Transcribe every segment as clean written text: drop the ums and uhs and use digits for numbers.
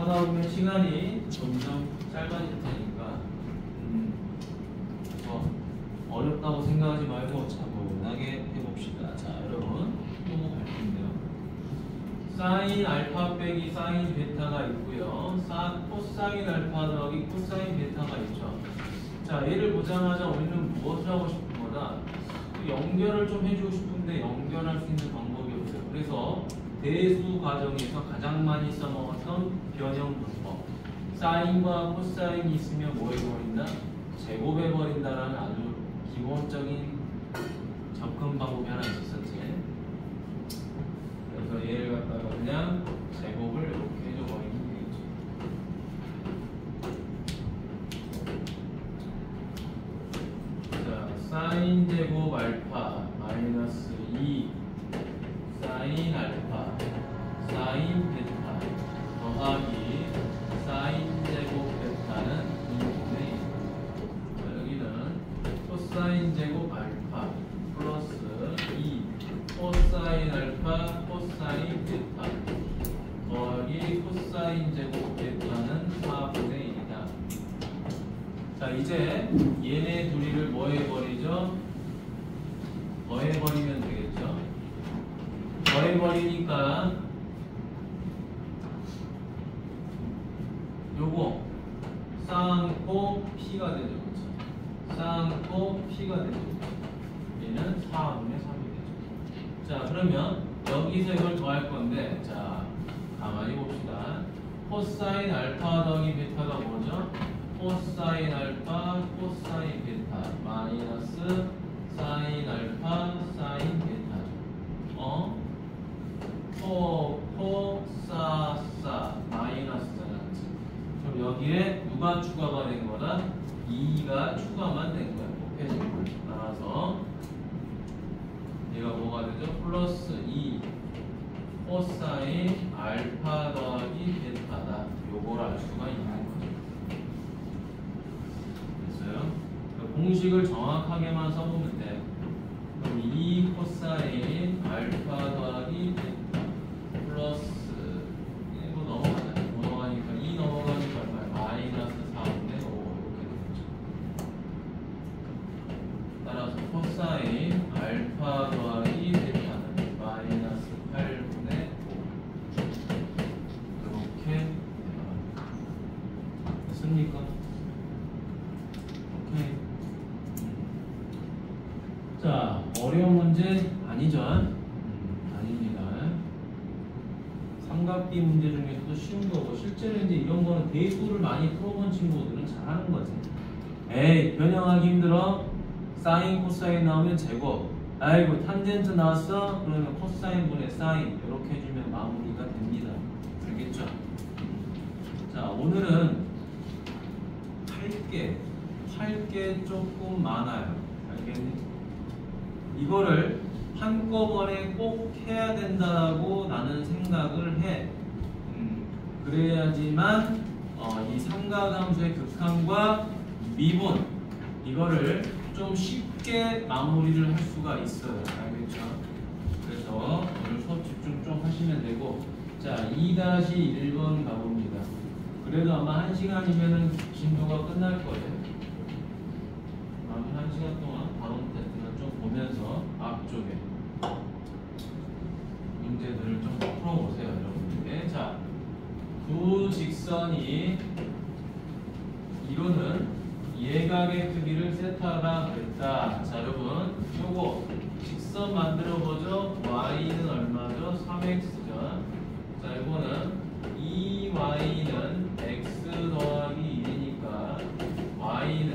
하다 보면 시간이 점점 짧아질 테니까 어렵다고 생각하지 말고 차분하게 해봅시다. 자, 여러분 또 갈 텐데요. 사인 알파 빼기 사인 베타가 있고요. 코사인 알파 더하기 코사인 베타가 있죠. 자, 얘를 보자마자 우리는 무엇을 하고 싶은 거다? 연결을 좀 해주고 싶은데 연결할 수 있는 방법이 없어요. 그래서 대수 과정에서 가장 많이 써먹었던 변형 분법. 사인과 코사인이 있으면 뭐 해버린다? 제곱해버린다라는 아주 기본적인 접근 방법이 하나 있었지. 그래서 얘를 갖다가 그냥 제곱을 이렇게 해줘버리면 되겠죠. 자, 사인 제곱 알파 마이너스 2 사인 알파 사인 베타 더하기 사인 제곱 베타는 2분의 1. 여기는 코사인 제곱 알파 플러스 2 코사인 알파 코사인 베타 더하기 코사인 제곱 베타는 4분의 1이다. 자, 이제 얘네 둘이를 뭐 해버리죠? 더해버리면 되겠죠? 더해버리니까 요거 쌍코 P가 되죠. 그렇죠? 쌍코 P가 되죠. 얘는 4분의 3이 되죠. 자, 그러면 여기서 이걸 더할 건데, 자, 가만히 봅시다. 코사인 알파 더하기 베타가 뭐죠? 코사인 알파 코사인 베타 마이너스 사인 알파 사인 베타. 사 마이너스잖아. 그럼 여기에 누가 추가가 된 거다? 2가 추가만 된 거야. 곱해진 거야. 따라서 얘가 뭐가 되죠? 플러스 2 코사인 알파 더하기 베타다. 요걸 알 수가 있는 거죠. 됐어요? 공식을 정확하게만 써보면 돼. 그럼 2 코사인 알파 더하기 베타 플러스 이거 넘어가자. 넘어가니까 2 넘어가니까 얼마야? 마이너스 4분의 5 이렇게 되죠. 따라서 코사인 알파 더하기 베타는 마이너스 8분의 5 이렇게 되어갑니다. 됐습니까? 오케이. 자, 어려운 문제 아니죠? 아닙니다. 삼각비 문제 중에서도 쉬운 거고, 실제로 이제 이런 거는 대수를 많이 풀어본 친구들은 잘하는 거지. 에이, 변형하기 힘들어? 사인, 코사인 나오면 제곱. 아이고, 탄젠트 나왔어? 그러면 코사인 분의 사인. 이렇게 해주면 마무리가 됩니다. 알겠죠? 자, 오늘은 할 게 조금 많아요. 알겠니? 이거를 한꺼번에 꼭 해야 된다고 나는 생각을 해. 그래야지만 이 삼각함수의 극한과 미분 이거를 좀 쉽게 마무리를 할 수가 있어요. 알겠죠? 그래서 오늘 수업 집중 좀 하시면 되고, 자, 2-1번 가봅니다. 그래도 아마 1시간이면은 진도가 끝날 거예요. 아마 1시간 동안 바론 테스트는 좀 보면서 앞쪽에 문제들을 좀 풀어보세요, 여러분들. 자, 두 직선이 이거는 예각의 크기를 세타라 그랬다. 자, 여러분, 요거 직선 만들어 보죠. y는 얼마죠? 3x죠. 자, 이거는 2y는 x 더하기 1이니까 y는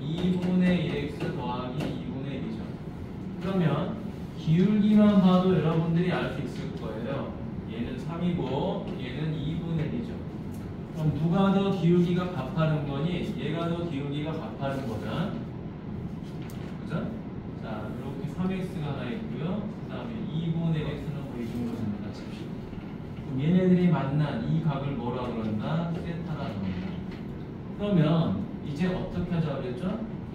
2분의 2x 더하기 2분의 1이죠. 그러면 기울기만 봐도 여러분들이 알 수 있을 거예요. 얘는 3이고 얘는 2분의 1이죠. 그럼 누가 더 기울기가 가파른 거니? 얘가 더 기울기가 가파른 거잖아. 그죠? 자, 이렇게 3x가 하나 있고요. 그 다음에 2분의 x는 뭐 이 정도 됩니다. 칩시다. 그럼 얘네들이 만난 이 각을 뭐라 그런다? 세타라 그런다. 그러면 이제 어떻게 하자 그랬죠?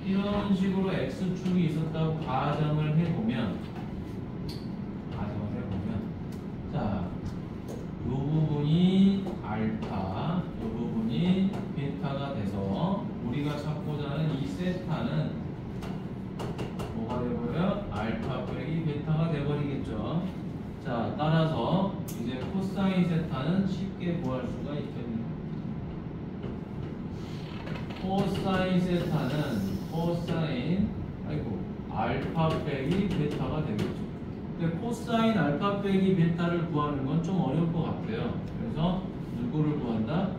이런 식으로 x축이 있었다고 가정을 해보면 자, 이 부분이 알파 세타는 뭐가 되고요? 알파 빼기 베타가 돼버리겠죠. 자, 따라서 이제 코사인 세타는 쉽게 구할 수가 있겠네요. 코사인 세타는 코사인 알파 빼기 베타가 되겠죠. 근데 코사인 알파 빼기 베타를 구하는 건 좀 어려울 것 같아요. 그래서 누구를 구한다?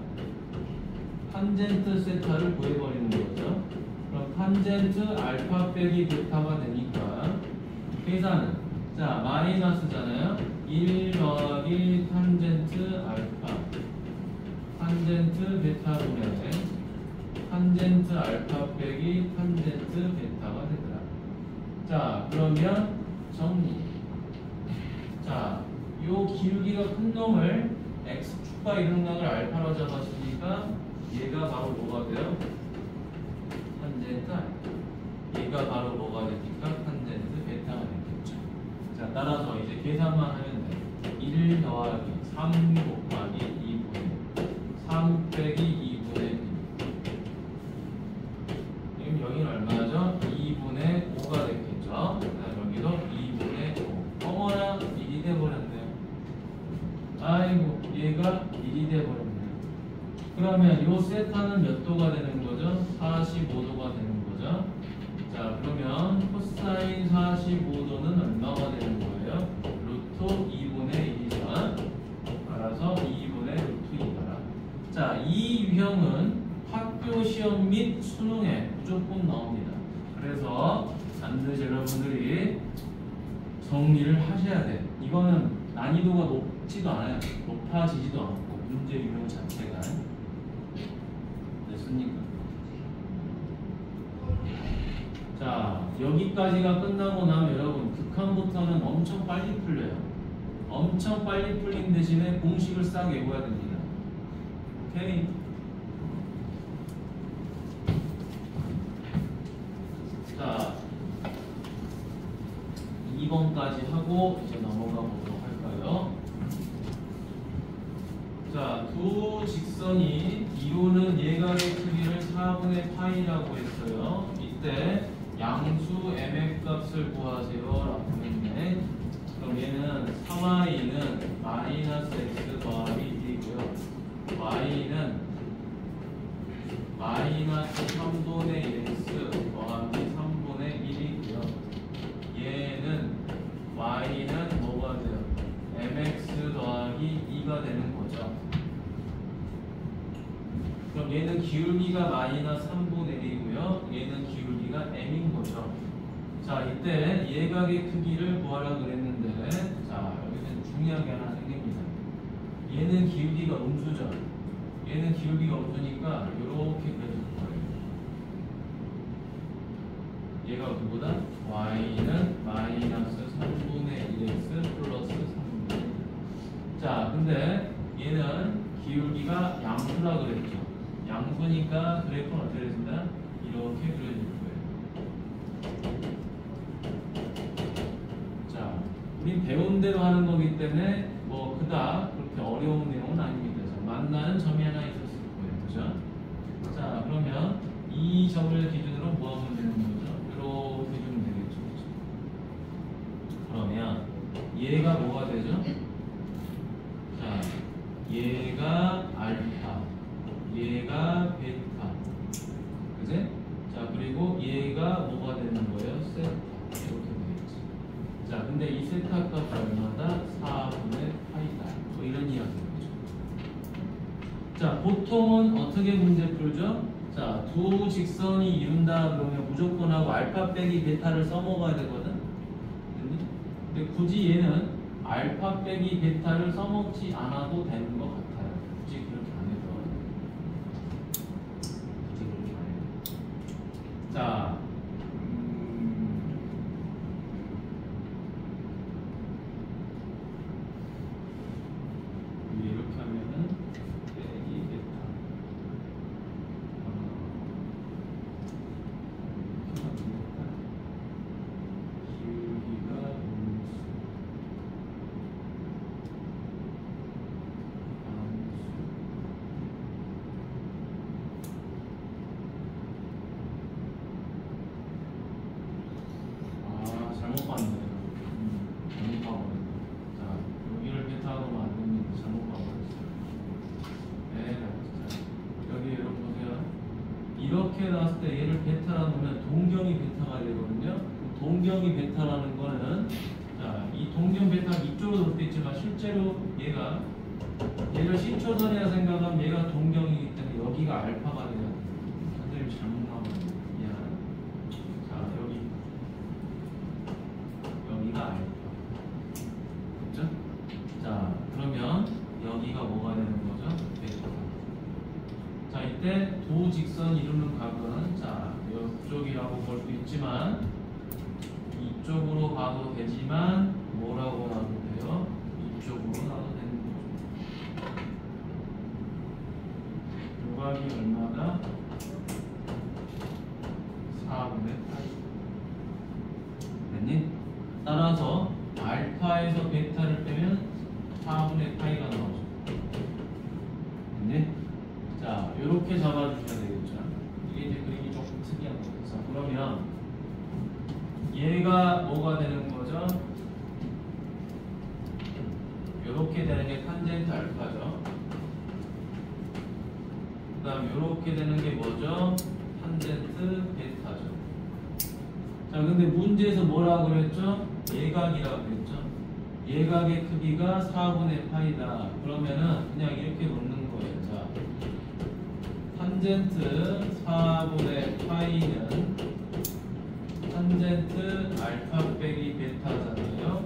탄젠트 세타를 구해버리는 거죠. 그럼 탄젠트 알파 빼기 베타가 되니까 계산은 자 마이너스잖아요. 1 더하기 탄젠트 알파 탄젠트 베타분의 탄젠트 알파 빼기 탄젠트 베타가 되더라. 자 그러면 정리. 자 요 기울기가 큰 놈을 x축과 이등각을 알파로 잡았으니까 얘가 바로 뭐가 돼요? 탄젠트 알파. 얘가 바로 뭐가 됩니까? 탄젠트 베타가 되겠죠. 자 따라서 이제 계산만 하면 돼. 1 더하기 3 곱하기 2분의 3 빼기 2분의 1. 지금 여기는 얼마죠? 2분의 5가 됐겠죠. 여기도 2분의 5. 어머나 1이 돼버렸네요. 아이고 얘가 1이 돼버렸네요. 그러면 요 세타는 몇 도가 되는 거죠? 45도가 되는 거죠. 자 그러면 코사인 45도는 얼마가 되는 거예요? 루트 2분의 1이죠. 따라서 2분의 루트 2가라. 자 이 유형은 학교 시험 및 수능에 무조건 나옵니다. 그래서 반드시 여러분들이 정리를 하셔야 돼. 이거는 난이도가 높지도 않아요. 높아지지도 않고 문제 유형 자체가 됐습니까? 자 여기까지가 끝나고 나면 여러분 극한부터는 엄청 빨리 풀려요. 엄청 빨리 풀린 대신에 공식을 싹 외워야 됩니다. 오케이? 자 2번까지 하고 이제 넘어가 보도록 할까요? 자, 두 직선이 이루는 예각의 크기를 4분의 파이라고 했어요. 이때 양수 m의 값을 구하세요 라고 했네. 그럼 얘는 3y는 마이너스 x 더하기 1이고요. y는 마이너스 3분의 x 더하기 3분의 1이고요. 얘는 y는 뭐가 돼요? mx 더하기 2가 되는 거죠. 그럼 얘는 기울기가 마이너스 3분의 1이고요. 얘는 기울기가 m인 거죠. 자, 이때 예각의 크기를 구하라 그랬는데, 자, 여기서 중요한 게 하나 생깁니다. 얘는 기울기가 음수죠. 얘는 기울기가 음수니까 이렇게 그려줄 거예요. 얘가 누구다? y는 마이너스 3분의 1x 플러스 3분의 1. 자, 근데 얘는 기울기가 양수라 그랬죠. 양수니까 그래프는 어떻게 되겠습니다? 이렇게 그려줄 거예요. 자, 우린 배운 대로 하는 거기 때문에 뭐 그닥 그렇게 어려운 내용은 아닙니다. 자, 만나는 점이 하나 있었을 거예요. 그죠? 자, 그러면 이 점을 기준으로 뭐 하면 되는 거죠? 이렇게 주면 되겠죠. 그죠? 그러면 얘가 뭐가 되죠? 자, 얘가 알파, 얘가 베타, 그지? 자, 그리고 얘가 뭐가 되는 거예요? 세타. 이렇게 되겠지. 자, 근데 이 세타 값 얼마다? 4분의 파이다. 뭐 이런 이야기인 거죠. 자, 보통은 어떻게 문제 풀죠? 자, 두 직선이 이룬다 그러면 무조건 하고 알파 빼기 베타를 써먹어야 되거든? 근데 굳이 얘는 알파 빼기 베타를 써먹지 않아도 되는 것 같아요. 굳이 그렇게 안 해도. 굳이 그렇게 안 해도. 자, 이렇게 하면은 빼기 베타. 기울기가 음수. 동경이 베타라는 거는 자, 이 동경 베타 이쪽으로 올 수도 있지만 실제로 얘를 C초선이라 생각하면 얘가 동경이기 때문에 여기가 알파가 돼요. 선생님 잘못 나오면 미안. 자, 여기가 알파. 그렇죠? 자, 그러면 여기가 뭐가 되는 거죠? 베타. 자, 이때 도직선 이루는 각은 자, 이쪽이라고 볼 수 있지만 이쪽으로 가도 되지만 뭐라고 나도 돼요? 이쪽으로 나도 되는 거죠. 요각이 얼마다? 4분의 파이. 됐니? 따라서 알파에서 베타를 빼면 4분의 파이가 나오죠. 됐니? 자, 이렇게 잡아주셔야 되겠죠. 이게 이제 그림이 조금 특이한 거죠. 자, 그러면 얘가 뭐가 되는 거죠? 이렇게 되는 게 탄젠트 알파죠. 그 다음 이렇게 되는 게 뭐죠? 탄젠트 베타죠. 자, 근데 문제에서 뭐라고 그랬죠? 예각이라고 그랬죠. 예각의 크기가 4분의 파이다. 그러면은 그냥 이렇게 놓는 거예요. 자, 탄젠트 4분의 파이는 탄젠트 알파 빼기 베타잖아요.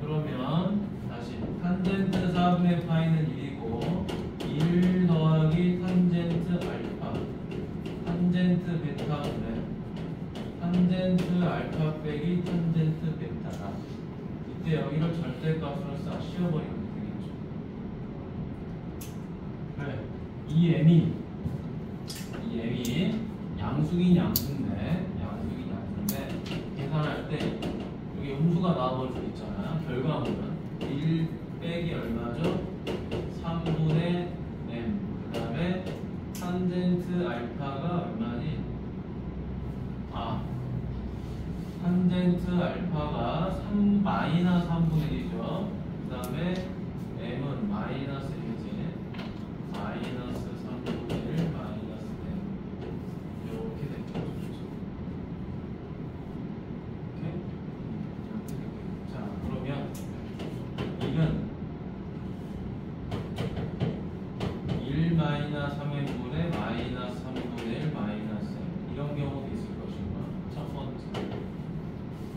그러면 다시 탄젠트 4분의 파이는 1이고 1 더하기 탄젠트 알파 탄젠트 베타인데 탄젠트 알파 빼기 탄젠트 베타다. 이때 여기를 절대값으로 싹 씌워버리면 되겠죠. 그래. 이 m이 양수긴 양수인데 계산할 때 여기 음수가 나와버릴 수 있잖아요. 결과물은 1 빼기 얼마죠? 3분의 m. 그 다음에 탄젠트 알파가 얼마니? 탄젠트 알파가 마이너스 3분의 1이죠. 그 다음에 m은 마이너스 1이지. 마이너스 3분의 1 마이너스 m. 이렇게 됩니다. 자, 그러면 이건 1 마이너스 3n분의 마이너스 3분의 1 마이너스 m. 이런 경우도 있을 것인가? 첫 번째.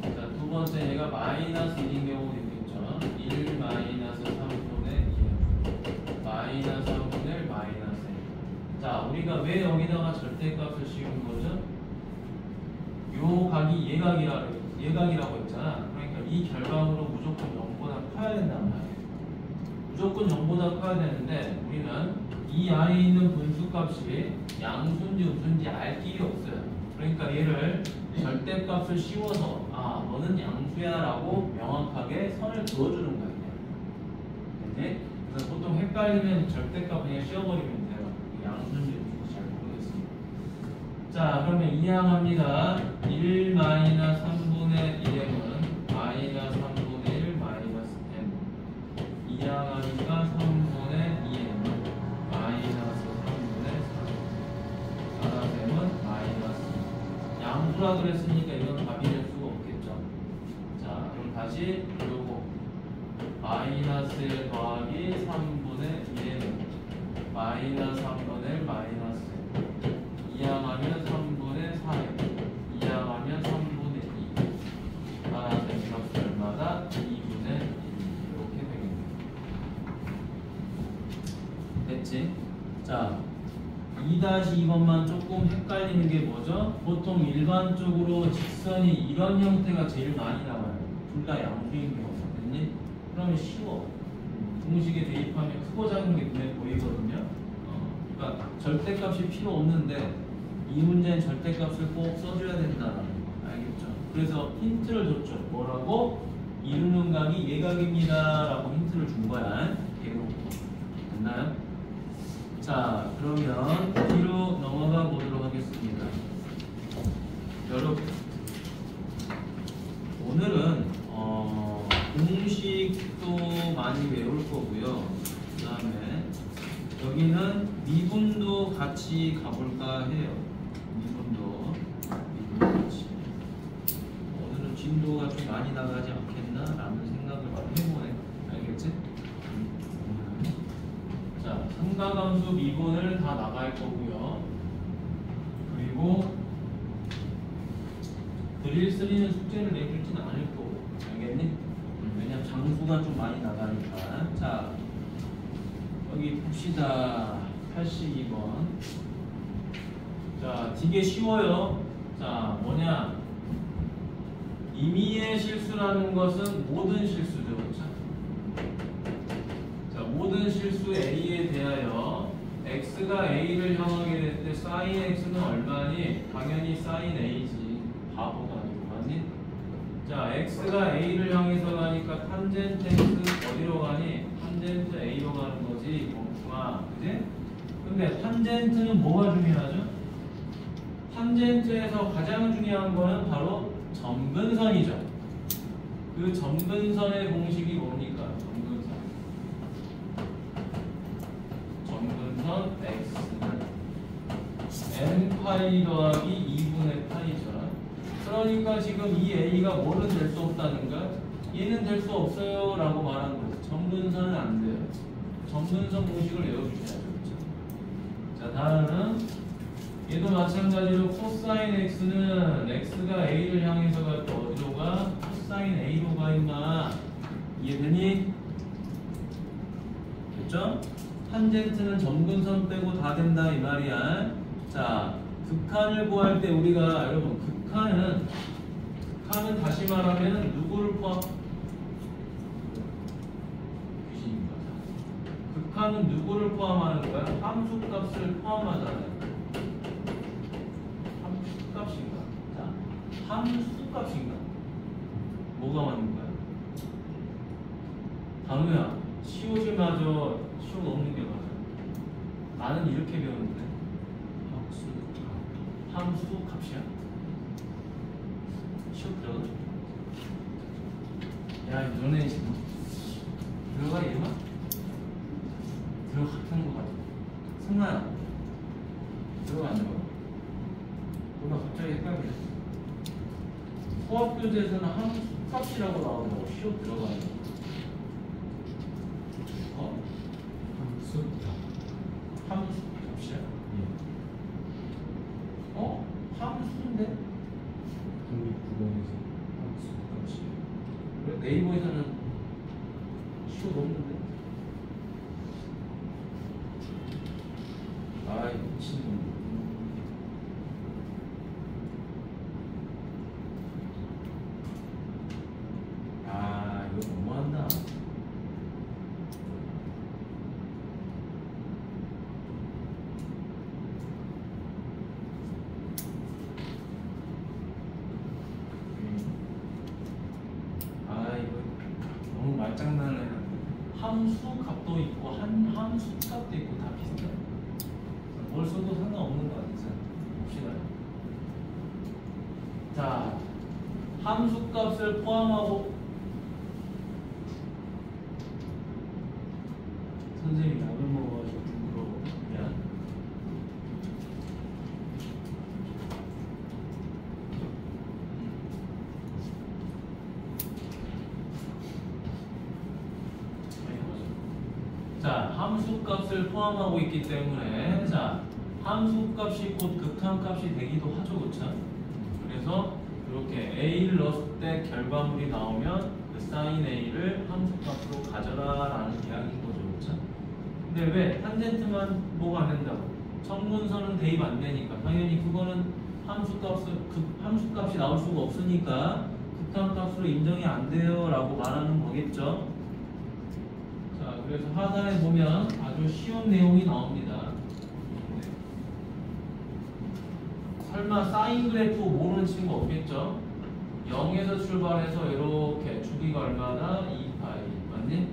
자, 두 번째 얘가 마이너스 1인 경우도 있겠죠. 1 마이너스 3분의 2m 마이너스 3분의 1 마이너스 m. 자, 우리가 왜 여기다가 절대값을 씌운 거죠? 요 각이 예각이라고 했잖아. 그러니까 이 결과물은 무조건 0보다 커야 된단 말이에요. 무조건 0보다 커야 되는데 우리는 이 안에 있는 분수값이 양수인지 음수인지 알 길이 없어요. 그러니까 얘를 절대값을 씌워서 너는 양수야 라고 명확하게 선을 그어주는 거예요. 네? 그래서 보통 헷갈리면 절대값 그냥 씌워버리면 돼요. 양수인지 음수인지 잘 모르겠습니다. 자, 그러면 이항합니다. 1 마이너스 3분의 1m은 마이너스 3분의 1 마이너스 m. 이항하니까 3분의 2m 마이너스 3분의 3. 따라서 m은 마이너스 2. 양수라 그랬으니까 이건 답이 될 수가 없겠죠. 자, 그럼 다시 요거 마이너스 1 더하기 3분의 1m 마이너스 3분의 1 마이너스 m. 이항하면 3분의 4m 이항하면 3분의 2. 따라서 이 값이 얼마다? 2분의 1. 이렇게 되겠네요. 됐지? 자, 2-2번만 조금 헷갈리는 게 뭐죠? 보통 일반적으로 직선이 이런 형태가 제일 많이 나와요. 둘 다 양수인 경우. 됐니? 그러면 쉬워. 공식에 대입하면 크고 작은 게 눈에 보이거든요. 그러니까 절대값이 필요 없는데 이 문제는 절대값을 꼭 써줘야 된다는 거. 알겠죠? 그래서 힌트를 줬죠. 뭐라고? 이루는 각이 예각입니다 라고 힌트를 준 거야. 얘로. 됐나요? 자, 그러면 뒤로 넘어가 보도록 하겠습니다. 여러분, 오늘은 공식도 많이 외울 거고요. 그 다음에 여기는 미분도 같이 가볼까 해요. 미분도 같이. 오늘은 많이 나가지 않겠나? 라는 생각을 해보네. 알겠지? 자, 삼가함수 미분을 다 나갈 거고요. 그리고 드릴 3는 숙제를 내줄진 않을 거고. 알겠니? 왜냐면 장수가 좀 많이 나가니까. 자, 여기 봅시다. 82번. 자, 되게 쉬워요. 자, 뭐냐? 임의의 실수라는 것은 모든 실수죠. 그렇죠? 자, 모든 실수 A에 대하여 X가 A를 향하게 될 때 sin X는 얼마니? 당연히 sin A지. 바보가 아니고 맞니? 자, X가 A를 향해서 가니까 탄젠트 X 어디로 가니? 탄젠트 A로 가는 거지. 멍충아. 그지? 근데 탄젠트는 뭐가 중요하죠? 탄젠트에서 가장 중요한 거는 바로 점근선이죠. 그 점근선의 공식이 뭡니까? 점근선 x는 n파이 더하기 2분의 파이죠. 그러니까 지금 이 a가 뭐는 될 수 없다는가? 얘는 될 수 없어요 라고 말한 거죠. 점근선은 안 돼요. 점근선 공식을 외워주셔야죠. 그렇죠? 자, 다음은 얘도 마찬가지로 코사인 x는 x가 a를 향해서 갈 때 어디로 가? 코사인 a로 가 있나? 이해되니? 됐죠? 탄젠트는 점근선 빼고 다 된다 이 말이야. 자, 극한을 구할 때 우리가 여러분 극한은 다시 말하면 누구를 포함? 귀신입니다. 극한은 누구를 포함하는 거야? 함수값을 포함하잖아요. 함수값인가? 자, 함수값인가? 뭐가 맞는 거야? 단우야, 시옷이 맞아, 시옷 없는 게 맞아. 나는 이렇게 배웠는데 함수값이야? 시옷 들어가? 야, 너네 지금 들어가 얘마? 들어가는 거 같아. 승아야, 들어가 안 들어가? 나 갑자기 헷갈리네. 소학교재에서는 함수값이라고 나오고 시옷 들어가는 거. 함수값이야? 함수인데? 국어에서 함수값이 왜 네이버에서는 시옷 없는데? 아이 미친놈. 이거 너무한다. 이거 너무 말장난을 해놨네. 함수값도 있고 함수값도 있고 다 비슷해. 뭘 써도 상관없는 거 아니지? 봅시다. 자, 함수값을 포함하고 선생님이 약을 먹어가지고 부끄러워. 미안. 자, 함수값을 포함하고 있기 때문에 자, 함수값이 곧 극한값이 되기도 하죠. 그렇죠? 그래서 이렇게 A를 넣었을 때 결과물이 나오면 그 sin A를 함수값으로 가져라 라는 이야기인 거죠. 그렇죠? 근데 왜 탄젠트만 뭐가 안 된다고? 점근선은 대입 안 되니까 당연히 그거는 함수값이 나올 수가 없으니까 극한값으로 인정이 안 돼요 라고 말하는 거겠죠. 자, 그래서 하단에 보면 아주 쉬운 내용이 나옵니다. 네. 설마 사인 그래프 모르는 친구 없겠죠? 0에서 출발해서 이렇게 주기가 얼마나? 2파이 맞니?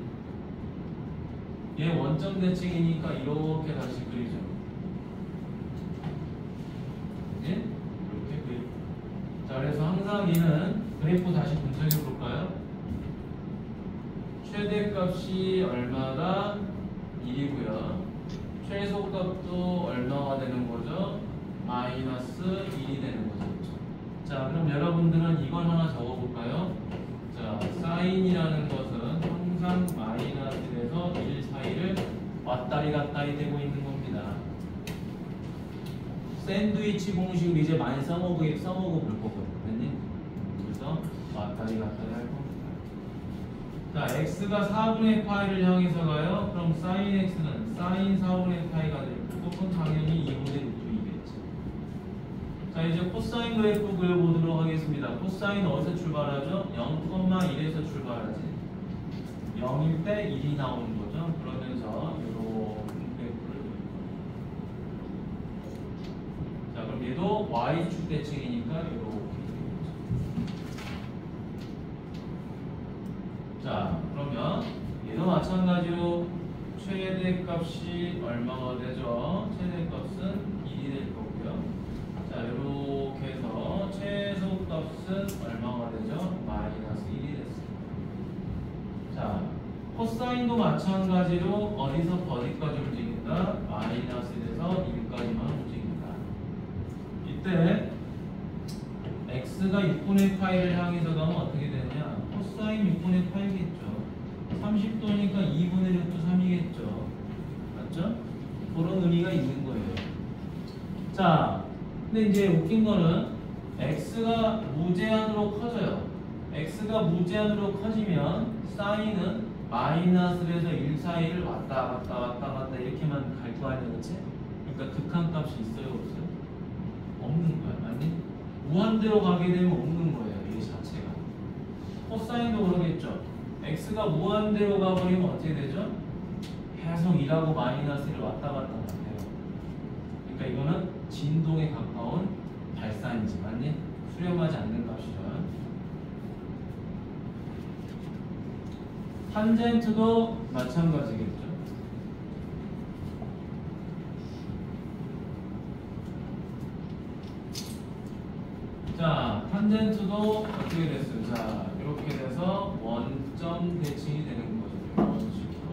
얘 원점 대칭이니까 이렇게 다시 그리죠. 네? 이렇게 그리고. 자, 그래서 항상 얘는 그래프 다시 분석해 볼까요? 최대값이 얼마다? 1이고요. 최소값도 얼마가 되는 거죠? 마이너스 1이 되는 거죠. 자, 그럼 여러분들은 이걸 하나 적어볼까요? 자, 사인이라는 것은 항상 마이너스 1에서 1 사이를 왔다리 갔다리 되고 있는 겁니다. 샌드위치 공식을 이제 많이 써먹어 볼 거거든요. 그래서 왔다리 갔다리 할 겁니다. 자, x가 4분의 파이를 향해서 가요. 그럼 sin x는 sin 4분의 파이가 될 거고, 그건 당연히 2분의 루트 2겠죠. 자, 이제 코사인 그래프 그려보도록 하겠습니다. 코사인 어디서 출발하죠? 0,1에서 출발하지. 0일 때 1이 나오는 거죠. 그러면서 이런 그래프를 그릴 거예요. 자, 그럼 얘도 y축 대칭이니까 이렇게. 자, 그러면 얘도 마찬가지로 최대값이 얼마가 되죠? 최대값은 1이 될 거고요. 자, 이렇게 해서 최소값은 얼마가 되죠? 마이너스 1이 됐습니다. 자, 코사인도 마찬가지로 어디서 어디까지 움직인다? 마이너스 1에서 1까지만 움직인다. 이때 x가 6분의 파이를 향해서 가면 어떻게 되냐? 코사인 6분의 파이겠죠. 30도니까 2분의 루트 3이겠죠. 맞죠? 그런 의미가 있는 거예요. 자, 근데 이제 웃긴 거는 x가 무제한으로 커져요. x가 무제한으로 커지면 사인은 마이너스에서 1 사이를 왔다 갔다 이렇게만 갈 거 아니야, 그치? 그러니까 극한값이 있어요, 없어요? 없는 거야, 맞니? 무한대로 가게 되면 없는 거예요, 이 자체가. 코사인도 그러겠죠. x가 무한대로 가버리면 어떻게 되죠? 계속 1하고 마이너스를 왔다 갔다 해요. 그러니까 이거는 진동에 가까운 발산이지, 맞니? 수렴하지 않는 값이죠. 탄젠트도 마찬가지겠죠. 자, 탄젠트도 어떻게 됐어요? 자, 이렇게 돼서 원점 대칭이 되는 거죠. 이런 식으로.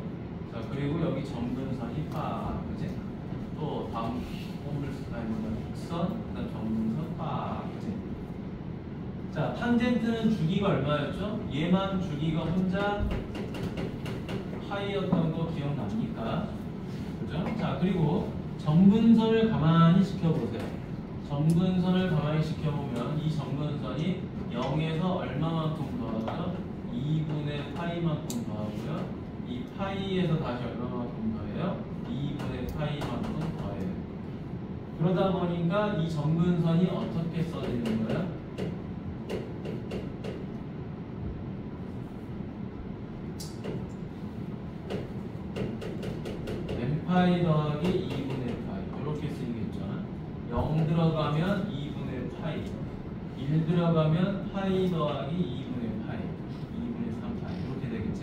자, 그리고 여기 점근선이 빠, 그지? 또 다음 곡선, 그다음 점근선 빠, 그지? 자, 탄젠트는 주기가 얼마였죠? 얘만 주기가 혼자 파이였던 거 기억납니까? 그죠? 자, 그리고 점근선을 가만히 지켜보세요. 점근선을 가만히 지켜보면 이 점근선이 0에서 얼마만큼 더하죠? 2분의 파이만큼 더하고요. 이 파이에서 다시 얼마만큼 더해요? 2분의 파이만큼 더해요. 그러다 보니까 이 점근선이 어떻게 써지는 거야? n파이 더하기 2분의 파이 이렇게 쓰이겠죠. 0 들어가면 2분의 파이, 1 들어가면 파이 더하기 2분의 파이, 2분의 3파이 이렇게 되겠지.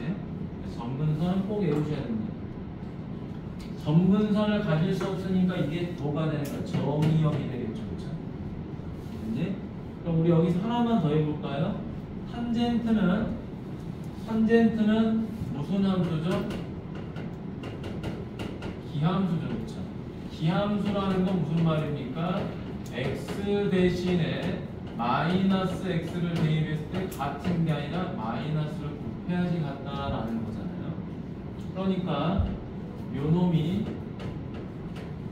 점근선 꼭 외우셔야 됩니다. 점근선을 가질 수 없으니까 이게 뭐가 되는 거야? 정의역이 되겠죠. 그렇죠? 이제 그럼 우리 여기서 하나만 더 해볼까요? 탄젠트는 무슨 함수죠? 기함수죠. 그렇죠? 기함수라는 건 무슨 말입니까? x 대신에 마이너스 x를 대입했을 때 같은 게 아니라 마이너스를 곱해야지 같다라는 거잖아요. 그러니까 요놈이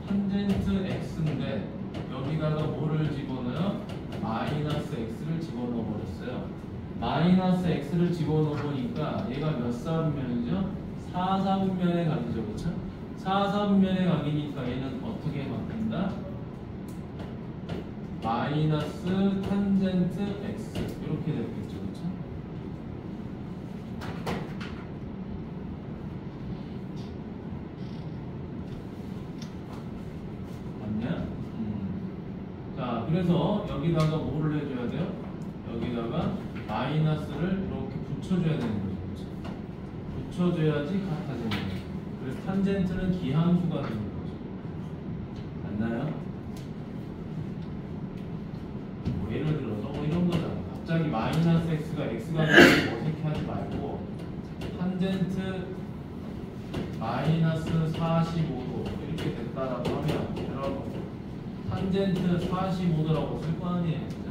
탄젠트 x인데 여기다가 뭐를 집어넣어요? 마이너스 x를 집어넣어 버렸어요. 마이너스 x를 집어넣어 보니까 얘가 몇 사분면이죠? 4사분면의 각이죠. 그렇죠? 4사분면의 각이니까 얘는 어떻게 바뀐다? 마이너스 탄젠트 x 이렇게 되겠죠. 그렇죠? 맞냐? 자, 그래서 여기다가 뭐를 해줘야 돼요? 여기다가 마이너스를 이렇게 붙여줘야 되는 거죠. 그렇죠? 붙여줘야지 같아지는 거죠. 그래서 탄젠트는 기함수가 되는 거죠. 맞나요? 뭐 예를 들어서 뭐 이런 거잖아. 갑자기 마이너스 x가 x가 되고 어색해 하지 말고 탄젠트 마이너스 45도 이렇게 됐다라고 하면 여러분 탄젠트 45도라고 쓸 거 아니에요. 그죠?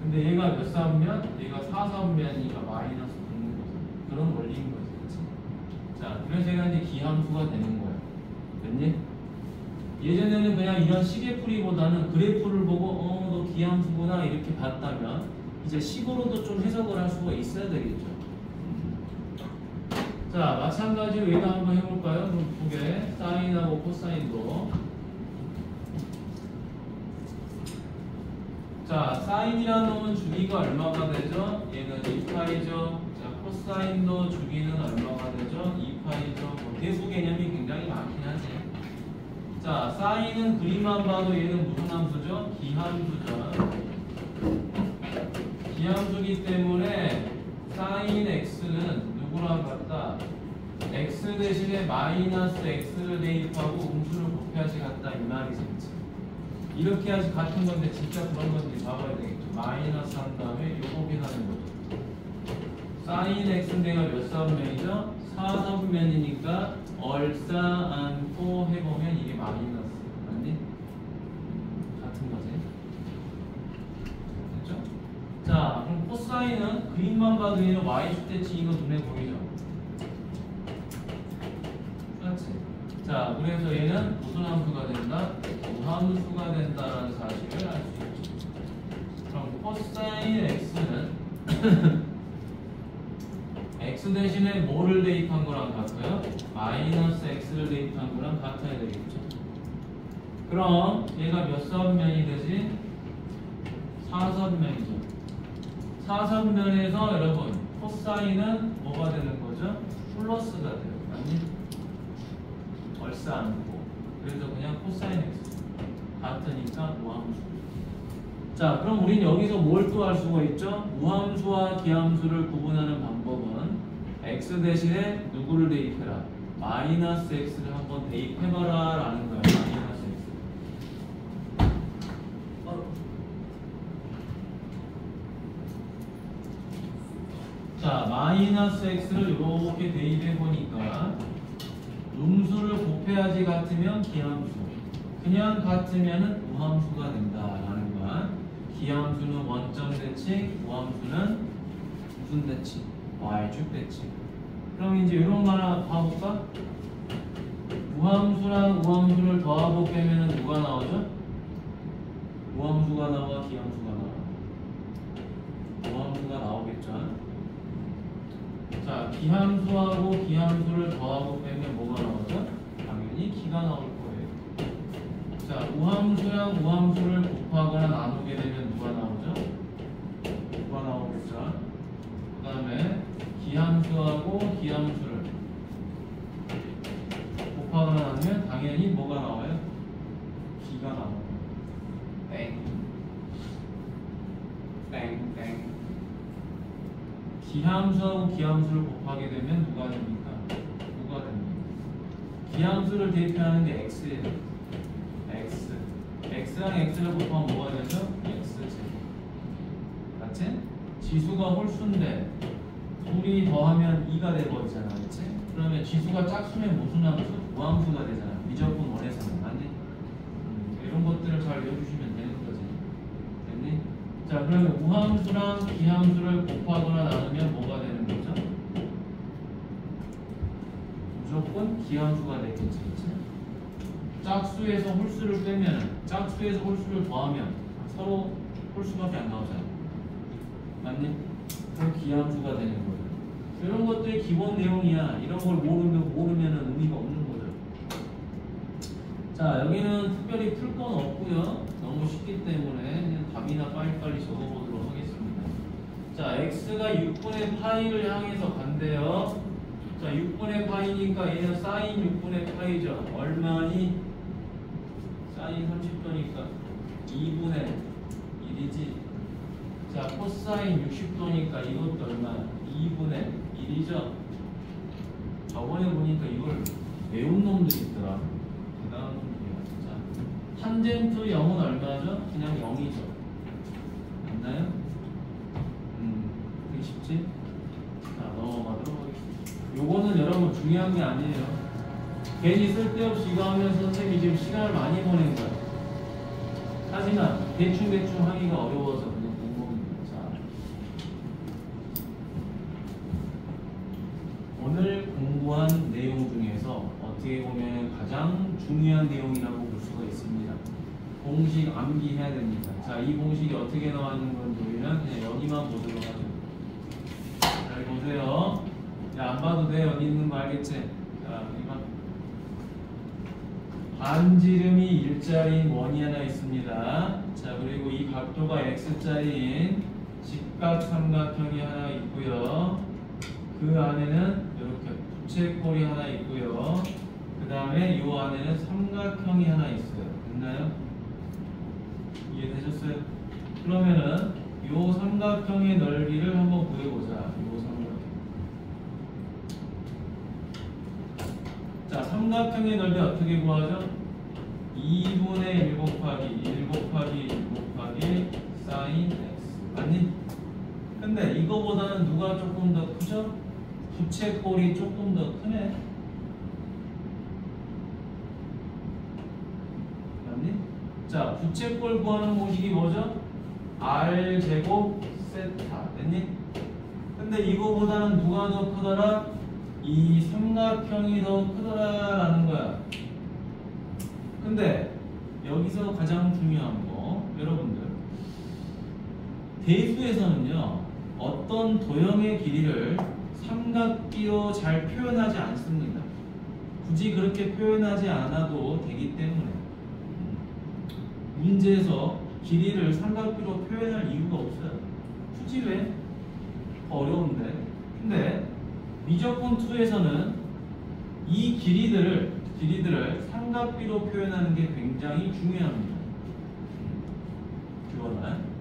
근데 얘가 몇 사분면? 얘가 4사분면이니까 마이너스 붙는 거죠. 그런 원리인 거지. 그치? 자, 그래서 얘가 이제 기함수가 되는 거야. 됐니? 예전에는 그냥 이런 시계풀이보다는 그래프를 보고 너 기함수구나 이렇게 봤다면 이제 식으로도 좀 해석을 할 수가 있어야 되겠죠. 자, 마찬가지로 얘가 한번 해볼까요? 그럼 두 개, 사인하고 코사인도. 자, 사인이라는 놈은 주기가 얼마가 되죠? 얘는 2파이죠. 자, 코사인도 주기는 얼마가 되죠? 2파이죠. 뭐 대수 개념이 굉장히 많긴 하지. 자, 사인은 그림만 봐도 얘는 무슨 함수죠? 기함수죠. 기함수기 때문에 사인 x는 누구랑 같다? x 대신에 마이너스 x를 대입하고 음수를 곱해야지 같다 이 말이지. 이렇게 해야지 같은 건데 진짜 그런 건지 봐봐야 되겠죠. 마이너스 한 다음에 요거 계산하는 거죠. 사인 x는 내가 몇 사분면이죠? 4사분면이니까 얼싸 안고 해보면 이게 마이너스 맞니? 같은 거지. 됐죠? 자, 그럼 코사인은 그림만 봐도 얘는 y축대치 이거 눈에 보이죠? 그렇지? 자, 그래서 얘는 무슨 함수가 된다? 우함수가 된다라는 사실을 알 수 있죠. 그럼 코사인 x는 x 대신에 뭐를 대입한 거랑 같아요? 마이너스 x를 대입한 거랑 같아야 되겠죠. 그럼 얘가 몇 사분면이 되지? 4사분면이죠. 4사분면에서 여러분 코사인은 뭐가 되는 거죠? 플러스가 돼요. 맞니? 얼싸 않고. 그래서 그냥 코사인 x 같으니까 우함수. 자, 그럼 우린 여기서 뭘 또 할 수가 있죠? 우함수와 기함수를 구분하는 방법은 x 대신에 누구를 대입해라? 마이너스 x를 한번 대입해봐라 라는 거야. 마이너스 x. 자, 마이너스 x를 이렇게 대입해보니까 음수를 곱해야지 같으면 기함수, 그냥 같으면 우함수가 된다라는 거야. 기함수는 원점 대칭, 우함수는 무슨 대칭? y축 대칭. 그럼 이제 이런 거 하나 봐볼까? 우함수랑 우함수를 더하고 빼면은 누가 나오죠? 우함수가 나와, 기함수가 나와? 우함수가 나오겠죠? 자, 기함수하고 기함수를 더하고 빼면 뭐가 나오죠? 당연히 기가 나올 거예요. 자, 우함수랑 우함수를 곱하거나 나누게 되면 누가 나오죠? 누가 나오겠죠? 그 다음에 기함수하고 기함수를 곱하거나 나누면 당연히 뭐가 나와요? 기가 나와요. 땡. 땡, 땡. 기함수하고 기함수를 곱하게 되면 누가 됩니까? 누가 됩니까? 기함수를 대표하는 게 x예요. x. x랑 x를 곱하면 뭐가 되죠? x제곱. 맞지? 지수가 홀수인데 둘이 더하면 2가 돼버리잖아. 그치? 그러면 지수가 짝수면 무슨 함수? 우함수가 되잖아. 미적분 원에서는. 맞니? 이런 것들을 잘 외워주시면 되는 거지. 됐니? 자, 그러면 우함수랑 기함수를 곱하거나 나누면 뭐가 되는 거죠? 무조건 기함수가 되겠지. 그치? 짝수에서 홀수를 빼면, 짝수에서 홀수를 더하면 서로 홀수밖에 안 나오잖아. 맞니? 그럼 기함수가 되는 거죠. 이런 것들이 기본 내용이야. 이런 걸 모르면은 의미가 없는 거죠. 자, 여기는 특별히 풀 건 없고요. 너무 쉽기 때문에 그냥 답이나 빨리빨리 적어보도록 하겠습니다. 자, x가 6분의 파이를 향해서 간대요. 자, 6분의 파이니까 얘는 사인 6분의 파이죠. 얼마니? 사인 30도니까 2분의 1이지. 자, 코사인 60도니까 이것도 얼마야? 2분의 1이죠. 저번에 보니까 이걸 외운 놈들이 있더라. 대단한 놈들이야, 진짜. 탄젠트 0은 얼마죠? 그냥 0이죠. 맞나요? 되게 쉽지? 자, 넘어가도록 하겠습니다. 요거는 여러분 중요한 게 아니에요. 괜히 쓸데없이 이거 하면서 선생님이 지금 시간을 많이 보낸 거야. 하지만 대충 하기가 어려워서 그냥 공부합니다. 오늘 공부한 내용 중에서 어떻게 보면 가장 중요한 내용이라고 볼 수가 있습니다. 공식 암기해야 됩니다. 자, 이 공식이 어떻게 나왔는 건지 우리는 그냥 여기만 보도록 하죠. 잘 보세요. 야, 안 봐도 돼. 여기 있는 거 알겠지? 자, 여기만. 반지름이 일자리인 원이 하나 있습니다. 자, 그리고 이 각도가 x자리인 직각삼각형이 하나 있고요. 그 안에는 이렇게 부채꼴이 하나 있고요. 그 다음에 이 안에는 삼각형이 하나 있어요. 됐나요? 이해되셨어요? 그러면은 이 삼각형의 넓이를 한번 구해보자. 이 삼각형. 자, 삼각형의 넓이 어떻게 구하죠? 2분의 1 곱하기 1 곱하기 1 곱하기 사인 x. 맞니? 근데 이거보다는 누가 조금 더 크죠? 부채꼴이 조금 더 크네. 맞니? 자, 부채꼴 구하는 공식이 뭐죠? r 제곱 세타. 됐니? 근데 이거보다는 누가 더 크더라? 이 삼각형이 더 크더라라는 거야. 근데 여기서 가장 중요한 거, 여러분들, 대수에서는요 어떤 도형의 길이를 삼각비로 잘 표현하지 않습니다. 굳이 그렇게 표현하지 않아도 되기 때문에 문제에서 길이를 삼각비로 표현할 이유가 없어요. 굳이 왜? 어려운데. 근데 미적분 2에서는 이 길이들을 삼각비로 표현하는 게 굉장히 중요합니다. 그거는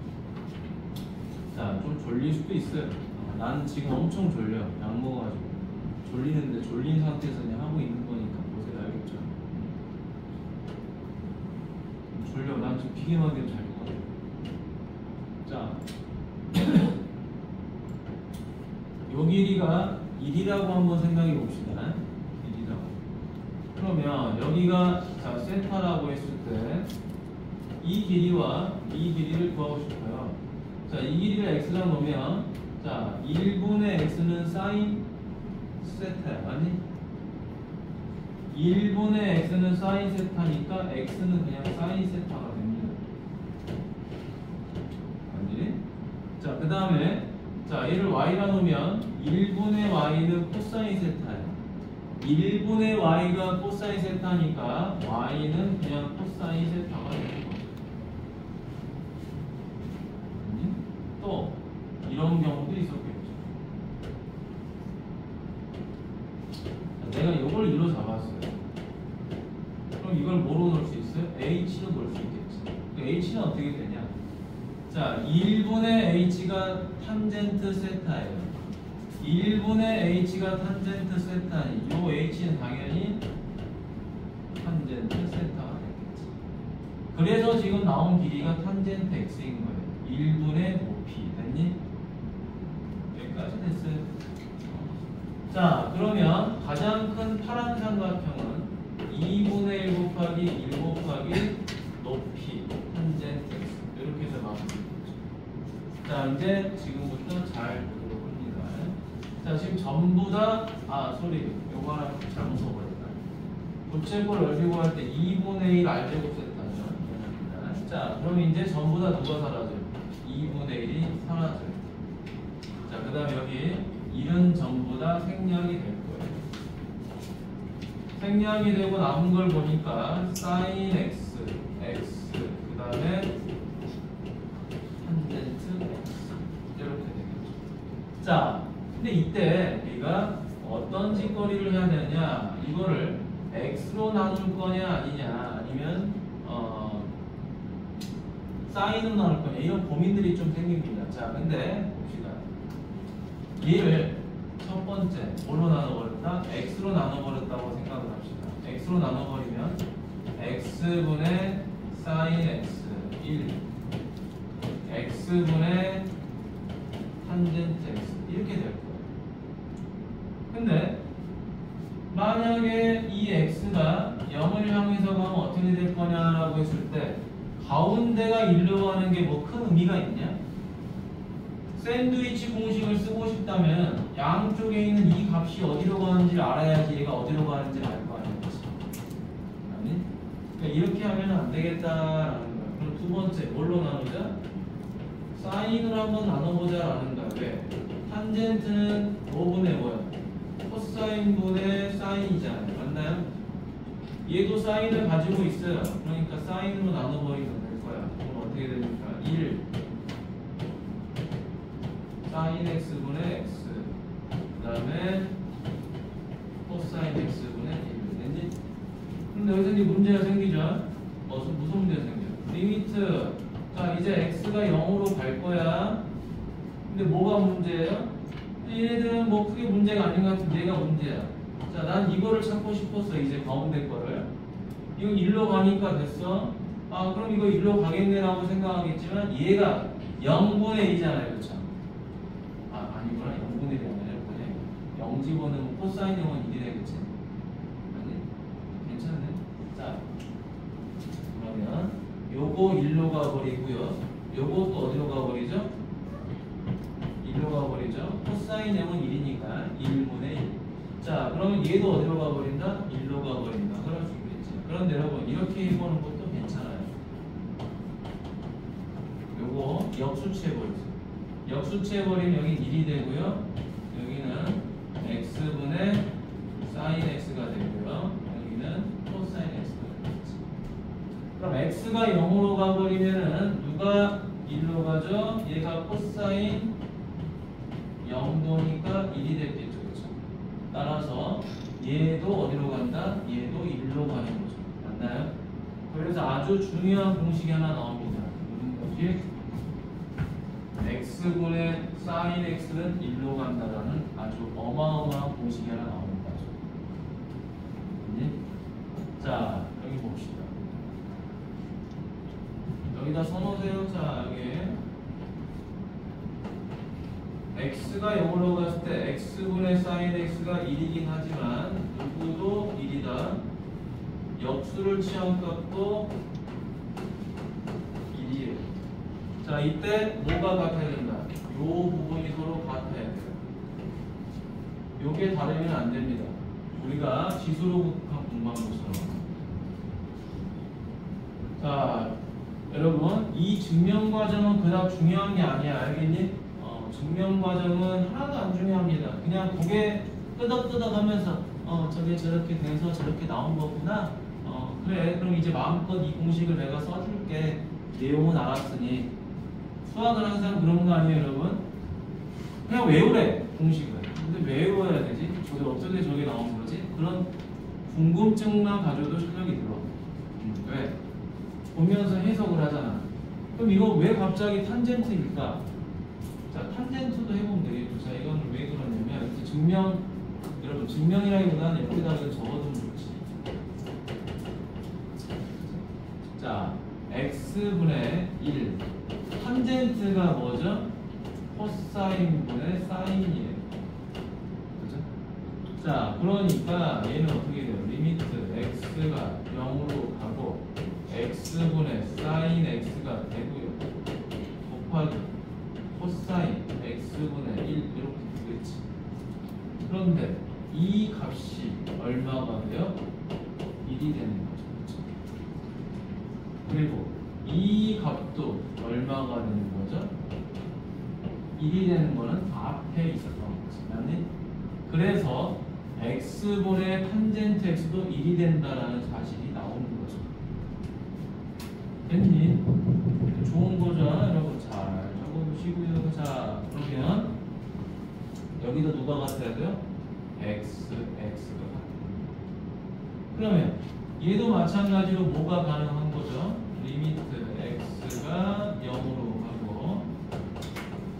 자, 좀 졸릴 수도 있어요. 난 지금 엄청 졸려. 약 먹어가지고 졸리는데 졸린 상태에서 그냥 하고 있는 거니까 보세요. 알겠죠? 졸려. 난 지금 비계마게 잘 것 같아. 자, 요 길이가 1이라고 한번 생각해 봅시다. 1이라고. 그러면 여기가 자 세타라고 했을 때 이 길이와 이 길이를 구하고 싶어요. 자, 이 길이를 x라 놓으면 자 1분의 x는 사인 세타야. 맞니? 1분의 x는 사인 세타니까 x는 그냥 사인 세타가 됩니다. 맞니? 자, 그 다음에 자, 얘를 y라 놓으면 1분의 y는 코사인 세타예요. 1분의 y가 코사인 세타니까 y는 그냥 코사인 세타가 되는 거죠. 또 이런 경우도 있었겠죠. 자, 내가 이걸 이로 잡았어요. 그럼 이걸 뭐로 넣을 수 있어요? h로 넣을 수 있겠지. h는 어떻게 되냐? 자, 1분의 h가 탄젠트 세타예요. 1분의 h가 탄젠트 세타니 요 h는 당연히 탄젠트 세타가 되겠지. 그래서 지금 나온 길이가 탄젠트 x인 거예요. 1분의 높이. 됐니? 여기까지 됐어요. 자, 그러면 가장 큰 파란 삼각형은 2분의 1 곱하기 1 곱하기 높이 탄젠트 x. 이렇게 해서 나옵니다. 자, 이제 지금부터 잘 보도록 합니다. 자, 지금 전부 다, 요거 하나 잘못 써버렸다. 부채꼴 넓이 구할 때 2분의 1 r제곱 세타죠. 자, 그럼 이제 전부 다 누가 사라져요? 2분의 1이 사라져요. 자, 그 다음에 여기 1은 전부 다 생략이 될 거예요. 생략이 되고 남은 걸 보니까 sin x, 그 다음에 탄젠트 x 이렇게 되겠죠. 자, 근데 이때 우리가 어떤 짓거리를 해야 되냐? 이거를 x로 나눌 거냐 아니냐, 아니면 사인으로 나눌 거냐, 이런 고민들이 좀 생깁니다. 자, 근데 봅시다. 얘를 첫 번째 뭘로 나눠버렸다? x로 나눠버렸다고 생각을 합시다. x로 나눠버리면 x분의 sin x 1 x분의 탄젠트 x 이렇게 될 거예요. 근데 만약에 이 x가 0을 향해서 가면 어떻게 될 거냐라고 했을 때 가운데가 1로 가는 게 뭐 큰 의미가 있냐? 샌드위치 공식을 쓰고 싶다면 양쪽에 있는 이 값이 어디로 가는지를 알아야지 얘가 어디로 가는지를 알 거 아니야. 아니? 그러니까 이렇게 하면 안 되겠다라는 거야. 그럼 두 번째 뭘로 나누자? 사인으로 한번 나눠보자라는 거야. 왜? 탄젠트는 5분의 뭐야? 코사인분의 사인이잖아요. 맞나요? 얘도 사인을 가지고 있어요. 그러니까 사인으로 나눠버리면 될 거야. 그럼 어떻게 됩니까? 1 사인 x분의 x 그 다음에 코사인 x분의 1 됐니? 근데 여기서 이제 문제가 생기죠? 무슨 문제가 생겨? 리미트 자 이제 x가 0으로 갈 거야. 근데 뭐가 문제예요? 얘네들은 뭐 크게 문제가 아닌 것 같은데 얘가 문제야. 자 난 이거를 찾고 싶었어. 이제 가운데 거를 이거 1로 가니까 됐어. 아 그럼 이거 1로 가겠네 라고 생각하겠지만 얘가 0분의 2잖아요. 그렇죠? 아니구나. 0분의 1이 아니라 0 집어넣으면 코사인 0은 1이 되겠지? 아니? 괜찮네. 자 그러면 요거 1로 가버리고요. 요거 또 어디로 가버리죠? 1로 가버리죠. 코사인 0은 1이니까 1분의 1. 자 그러면 얘도 어디로 가버린다? 1로 가버린다. 그럴 수 있겠지. 그런데 여러분 이렇게 해보는 것도 괜찮아요. 요거 역수치해버리세요. 역수치해버리면 여기 1이 되고요. 여기는 x분의 사인 x가 되고요. 여기는 코사인 x가 되겠지. 그럼 x가 0으로 가버리면은 누가 1로 가죠? 얘가 코사인 0도니까 1이 됐겠죠. 그렇죠? 따라서 얘도 어디로 간다? 얘도 1로 가는 거죠. 맞나요? 그래서 아주 중요한 공식이 하나 나옵니다. 무슨 공식? x분의 사인 x는 1로 간다라는 아주 어마어마한 공식이 하나 나옵니다. 자, 여기 봅시다. 여기다 써놓으세요. 자, 여기 x가 0으로 갔을 때 x분의 사인 x가 1이긴 하지만 누구도 1이다. 역수를 취한 값도 1이에요. 자, 이때 뭐가 같아야 된다? 요 부분이 서로 같아야 돼요. 요게 다르면 안 됩니다. 우리가 지수로 공부한 것처럼. 자, 여러분 이 증명 과정은 그닥 중요한 게 아니야. 알겠니? 증명 과정은 하나도 안 중요합니다. 그냥 고개 끄덕끄덕 하면서 저게 저렇게 돼서 저렇게 나온 거구나. 그래 그럼 이제 마음껏 이 공식을 내가 써줄게. 내용은 알았으니. 수학은 항상 그런 거 아니에요 여러분? 그냥 외우래 공식을. 근데 왜 외워야 되지? 저게 어떻게 저게 나온 거지? 그런 궁금증만 가져도 실력이 들어. 왜? 보면서 해석을 하잖아. 그럼 이거 왜 갑자기 탄젠트일까? 자, 탄젠트도 해보면 되겠죠. 자, 이건 왜 그러냐면 이렇게 증명, 여러분 증명이라기보다는 여기다가 적어두면 좋지. 자, x분의 1 탄젠트가 뭐죠? 코사인분의 사인이에요. 그죠? 자, 그러니까 얘는 어떻게 돼요? 리미트 x가 0으로 가고 x분의 사인 x가 되고요. 곱하기 코사인 x분의 1 이렇게 되겠지. 그런데 이 값이 얼마가 돼요? 1이 되는 거죠. 그렇죠? 그리고 이 값도 얼마가 되는 거죠? 1이 되는 거는 앞에 있었던 거지. 맞니? 그래서 x분의 탄젠트 x도 1이 된다라는 사실이 나오는 거죠. 됐니? 좋은 거죠, 여러분. 잘 적어보시고요. 자, 그러면 여기다 누가 같아야 돼요? x가 같아요. 그러면 얘도 마찬가지로 뭐가 가능한 거죠? 리미트 x가 0으로 가고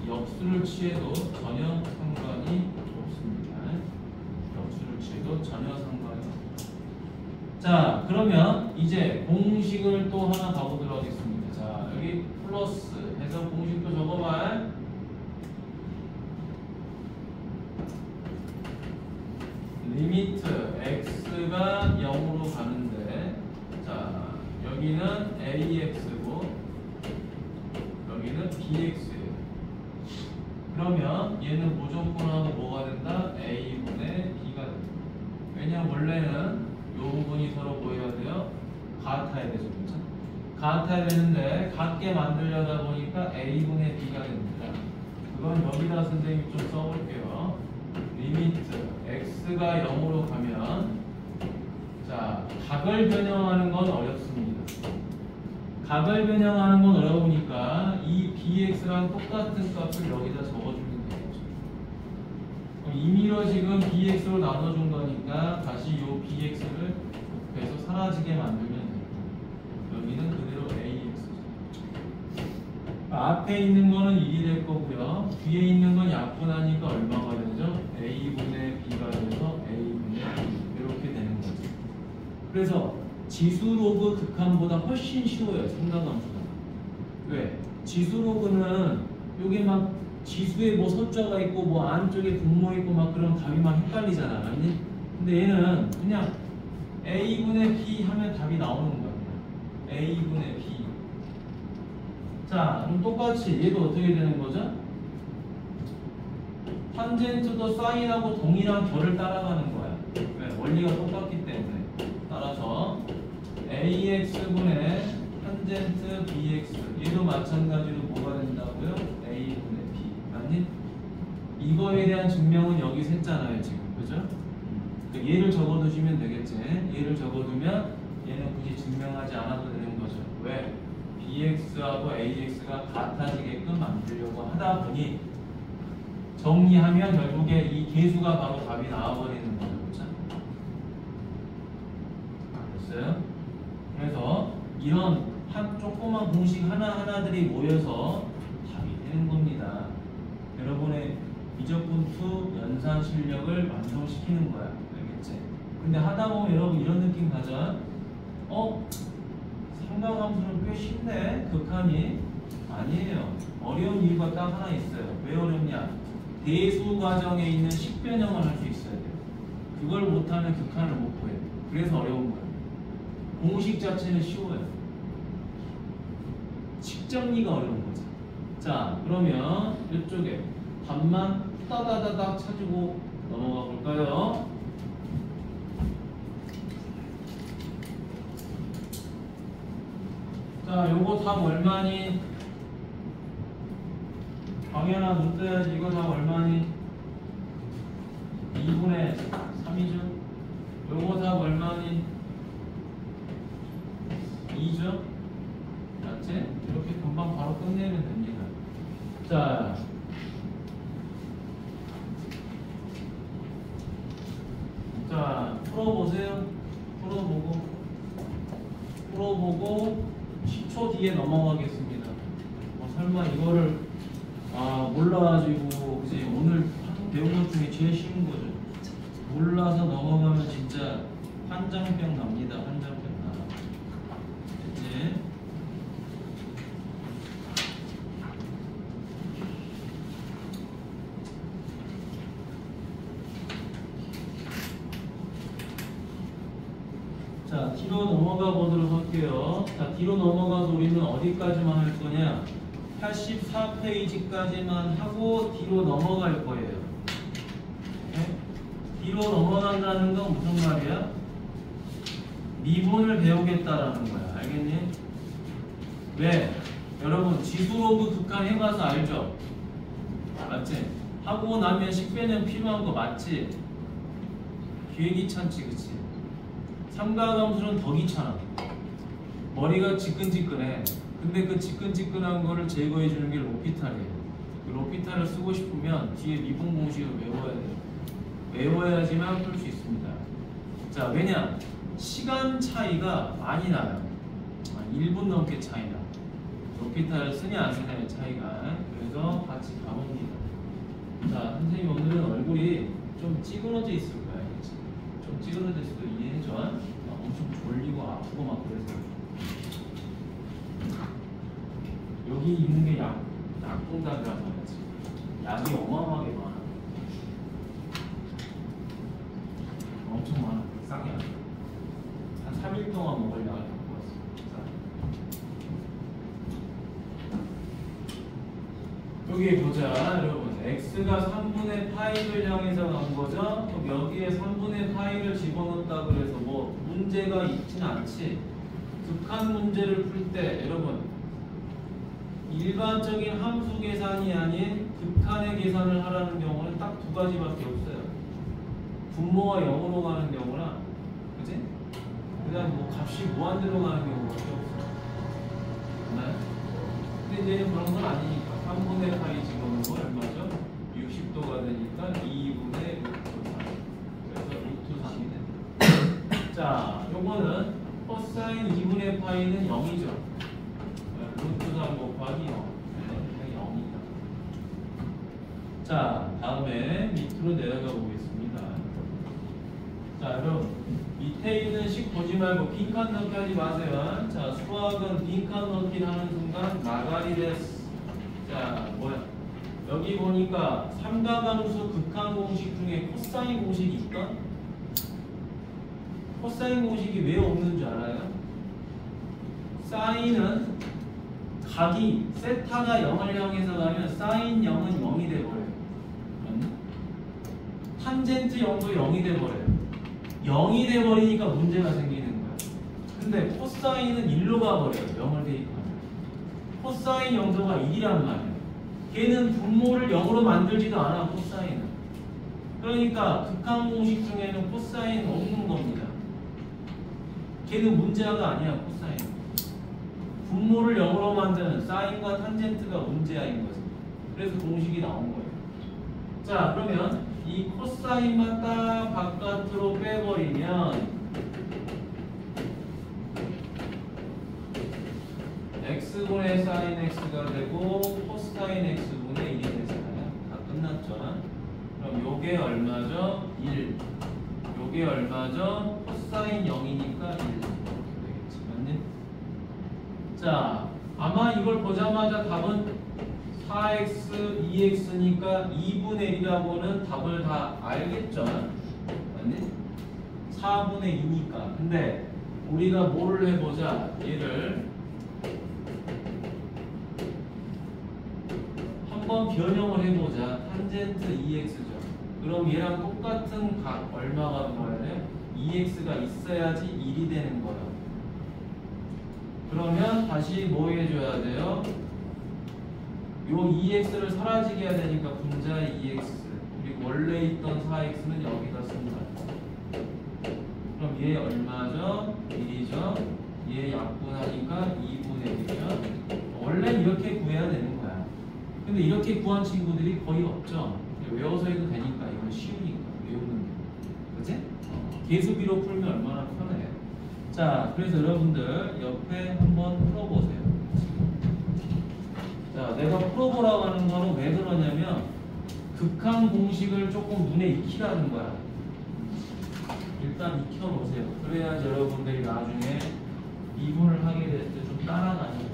역수를 취해도 전혀 상관이 없습니다. 역수를 취해도 전혀 상관이 없습니다. 자, 그러면 이제 공식을 또 하나 가보도록 하겠습니다. 자, 여기 플러스 해서 공식도 적어봐. 리미트 x가 0으로 가는데, 자, 여기는 ax고 여기는 bx예요. 얘는 무조건하고 뭐가 된다? A분의 B가 된다. 왜냐면 원래는 이 부분이 서로 뭐 해야 돼요? 같아야 되죠. 그렇죠? 같아야 되는데 같게 만들려다 보니까 A분의 B가 됩니다. 그건 여기다 선생님이 좀 써볼게요. 리미트 x가 0으로 가면 자 각을 변형하는 건 어렵습니다. 각을 변형하는 건 어려우니까 이 bx랑 똑같은 값을 여기다 적어주면 되겠죠. 그럼 임의로 지금 bx로 나눠준 거니까 다시 이 bx를 곱해서 사라지게 만들면 되고 여기는 그대로 ax죠. 앞에 있는 거는 1이 될 거고요. 뒤에 있는 건 약분하니까 얼마가 되죠? a분의 b가 돼서 a분의 b 이렇게 되는 거죠. 그래서 지수 로그 극한보다 훨씬 쉬워요. 삼각함수가. 왜? 지수 로그는 여기 막 지수에 뭐 숫자가 있고 뭐 안쪽에 분모 있고 막 그런 답이 막 헷갈리잖아. 맞니? 근데 얘는 그냥 a분의 b 하면 답이 나오는 거야. a분의 b. 자, 그럼 똑같이 얘도 어떻게 되는 거죠? 탄젠트도 사인하고 동일한 결을 따라가는 거야. 왜? 원리가 똑같기 때문에. 따라서 ax분의 탄젠트 bx 얘도 마찬가지로 뭐가 된다고요? a분의 b 맞니? 이거에 대한 증명은 여기서 했잖아요 지금 그죠? 얘를 적어두시면 되겠지. 얘를 적어두면 얘는 굳이 증명하지 않아도 되는 거죠. 왜? bx하고 ax가 같아지게끔 만들려고 하다 보니 정리하면 결국에 이 계수가 바로 답이 나와버리는 거죠. 그렇죠? 됐어요? 그래서 이런 조그만 공식 하나하나들이 모여서 답이 되는 겁니다. 여러분의 미적분투 연산 실력을 완성시키는 거야. 알겠지? 근데 하다 보면 여러분 이런 느낌 가져. 삼각함수는 꽤 쉽네. 극한이 아니에요. 어려운 이유가 딱 하나 있어요. 왜 어렵냐? 대수 과정에 있는 식변형을 할 수 있어야 돼요. 그걸 못하면 극한을 못 구해요. 그래서 어려운 거예요. 공식 자체는 쉬워요. 측정리가 어려운 거죠. 자, 그러면 이쪽에 답만 따다다닥 찾고 넘어가 볼까요? 자, 요거 답 얼마니? 방해나 눈 떠야지. 이거 답 얼마니? 2분의 3이죠? 요거 답 얼마니? 2죠? 맞지? 이렇게 금방 바로 끝내면 됩니다. 자, 풀어보세요. 풀어보고 10초 뒤에 넘어가겠습니다. 설마 이거를 몰라가지고 그지 오늘 배운 것 중에 제일 쉬운 거죠. 몰라서 넘어가면 진짜 환장병 납니다. 환장병 나. 됐지? 자, 뒤로 넘어가 보도록 할게요. 자, 뒤로 넘어가서 우리는 어디까지만 할 거냐? 84페이지까지만 하고 뒤로 넘어갈 거예요. 네? 뒤로 넘어간다는 건 무슨 말이야? 미분을 배우겠다라는 거야. 알겠니? 왜? 여러분 지수 로그 극한 해봐서 알죠? 맞지? 하고 나면 식변형 필요한 거 맞지? 되게 귀찮지, 그치? 삼각함수는 더 귀찮아. 머리가 지끈지끈해. 근데 그 지끈지끈한 거를 제거해 주는 게 로피탈이에요. 그 로피탈을 쓰고 싶으면 뒤에 미분 공식을 외워야 돼요. 외워야지만 풀 수 있습니다. 자, 왜냐? 시간 차이가 많이 나요. 1분 넘게 차이 나. 로피탈을 쓰냐 안 쓰냐의 차이가. 그래서 같이 가봅니다. 자, 선생님 오늘은 얼굴이 좀 찌그러져 있을 거야. 알겠지? 좀 찌그러져 있을 거 이해해줘. 엄청 졸리고 아프고 막 그래서. 여기 있는 게 약동답이라서 그렇지. 약이 어마어마하게 많아. 엄청 많아. 싸게 안 돼. 한 3일 동안 먹을 약을 갖고 왔어. 여기 보자, 여러분. X x가 3분의 파이를 향해서 간 거죠. 그럼 여기에 3분의 파이를 집어넣었다 그래서 뭐 문제가 있진 않지. 극한 문제를 풀 때 여러분 일반적인 함수 계산이 아닌 극한의 계산을 하라는 경우는 딱 두 가지밖에 없어요. 분모가 0으로 가는 경우나, 그지? 그다음 뭐 값이 무한대로 가는 경우밖에 없어. 네? 근데 이제는 그런 건 아니니까 3분의 파이 집어넣은 거 얼마죠? 60도가 되니까 2분의 루트 3. 그래서 루트 3이네. 자, 요거는 코사인 2분의 파이는 0이죠. 루트 3 곱하기 0. 네, 0이다. 자, 다음에 밑으로 내려가 보겠습니다. 자, 여러분 밑에 있는 식 보지 말고 빈칸 넣기 하지 마세요. 자, 수학은 빈칸 넣기 하는 순간 나가리 데스. 자, 뭐야? 여기 보니까 삼각함수 극한 공식 중에 코사인 공식이 있던? 코사인 공식이 왜 없는 줄 알아요? 사인은 각이 세타가 0을 향해서 가면 사인 0은 0이 돼버려요. 맞나? 탄젠트 0도 0이 돼버려요. 0이 돼버리니까 문제가 생기는 거야. 근데 코사인은 1로 가버려요. 0을 대입하면. 코사인 0도가 1이란 말이에요. 걔는 분모를 0으로 만들지도 않아. 코사인은. 그러니까 극한 공식 중에는 코사인 없는 겁니다. 걔는 문제가 아니야. 코사인. 분모를 0으로 만드는 사인과 탄젠트가 문제아인 거지. 그래서 공식이 나온 거예요. 자, 그러면 이 코사인만 딱 바깥으로 빼버리면 x분의 사인 x가 되고 코사인 x분의 1이 되잖아요. 다 끝났죠. 그럼 요게 얼마죠? 1. 요게 얼마죠? 코사인 0이니까 1. 되겠지. 맞니? 자, 아마 이걸 보자마자 답은 4x, 2x니까 2분의 1이라고는 답을 다 알겠죠? 맞니? 4분의 2니까. 근데 우리가 뭐를 해보자. 얘를 한번 변형을 해보자. 탄젠트 2x죠. 그럼 얘랑 똑같은 각 얼마가 들어야 돼요? 2x가 있어야지 1이 되는 거야. 그러면 다시 뭐 해줘야 돼요? 요 2x를 사라지게 해야 되니까 분자의 2x 그리고 원래 있던 4x는 여기다 쓴다. 그럼 얘 얼마죠? 1이죠? 얘 약분하니까 2분의 1이죠? 원래 이렇게 구해야 되는 거야. 근데 이렇게 구한 친구들이 거의 없죠? 외워서 해도 되니까 이건 쉬우니까 외우는 게. 그치? 계수비로 풀면 얼마나 편해. 자, 그래서 여러분들 옆에 한번 풀어보세요. 자, 내가 풀어보라고 하는 거는 왜 그러냐면 극한 공식을 조금 눈에 익히라는 거야. 일단 익혀놓으세요. 그래야지 여러분들이 나중에 미분을 하게 될 때 좀 따라가는 거예요.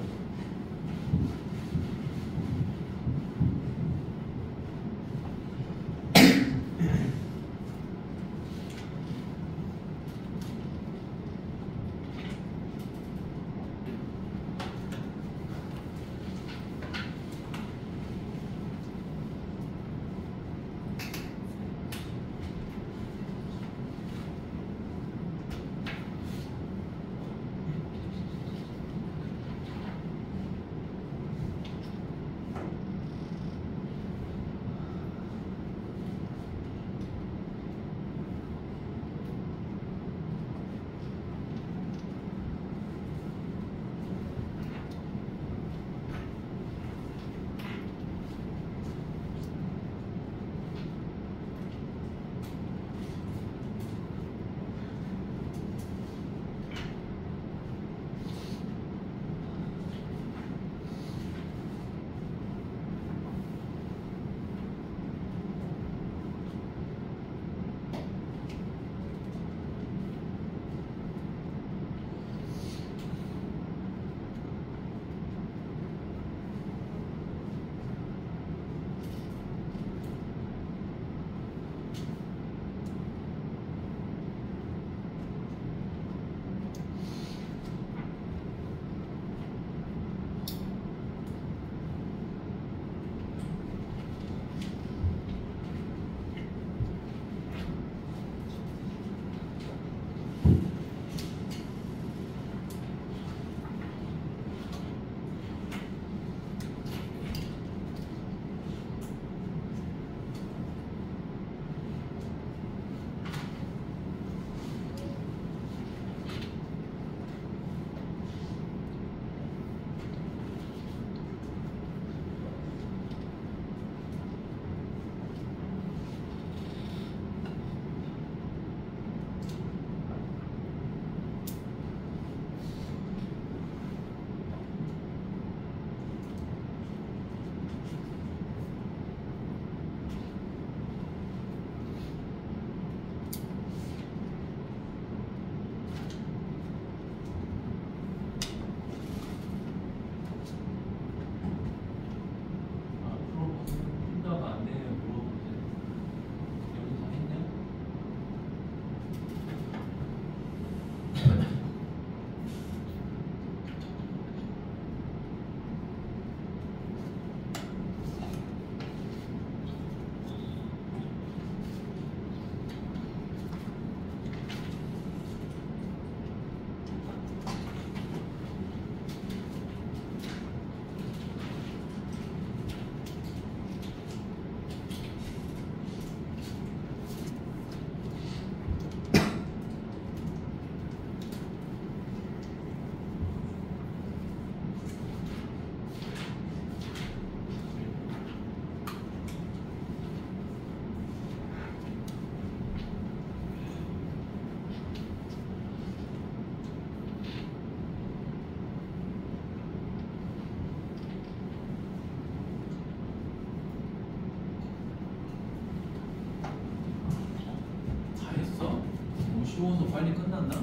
쉬워서 빨리 끝났나?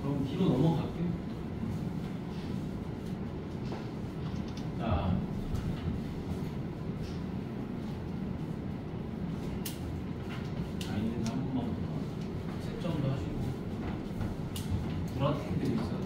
그럼 뒤로 넘어갈게. 자, 아이는 한 번만 채점도 하시고 불합격들이 있어요.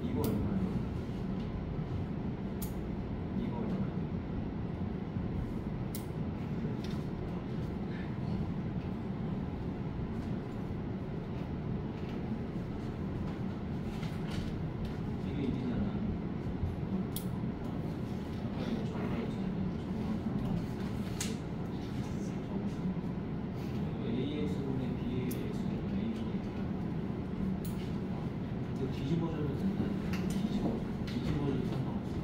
이거 얼마예요? 이거 얼마예요? 이게 1이잖아. 아까 이거 적으라고 했잖아요. AX분의 BAX분의 AB가 이거 뒤집어줘도 된다니까. 뒤집어줘도 상관없어.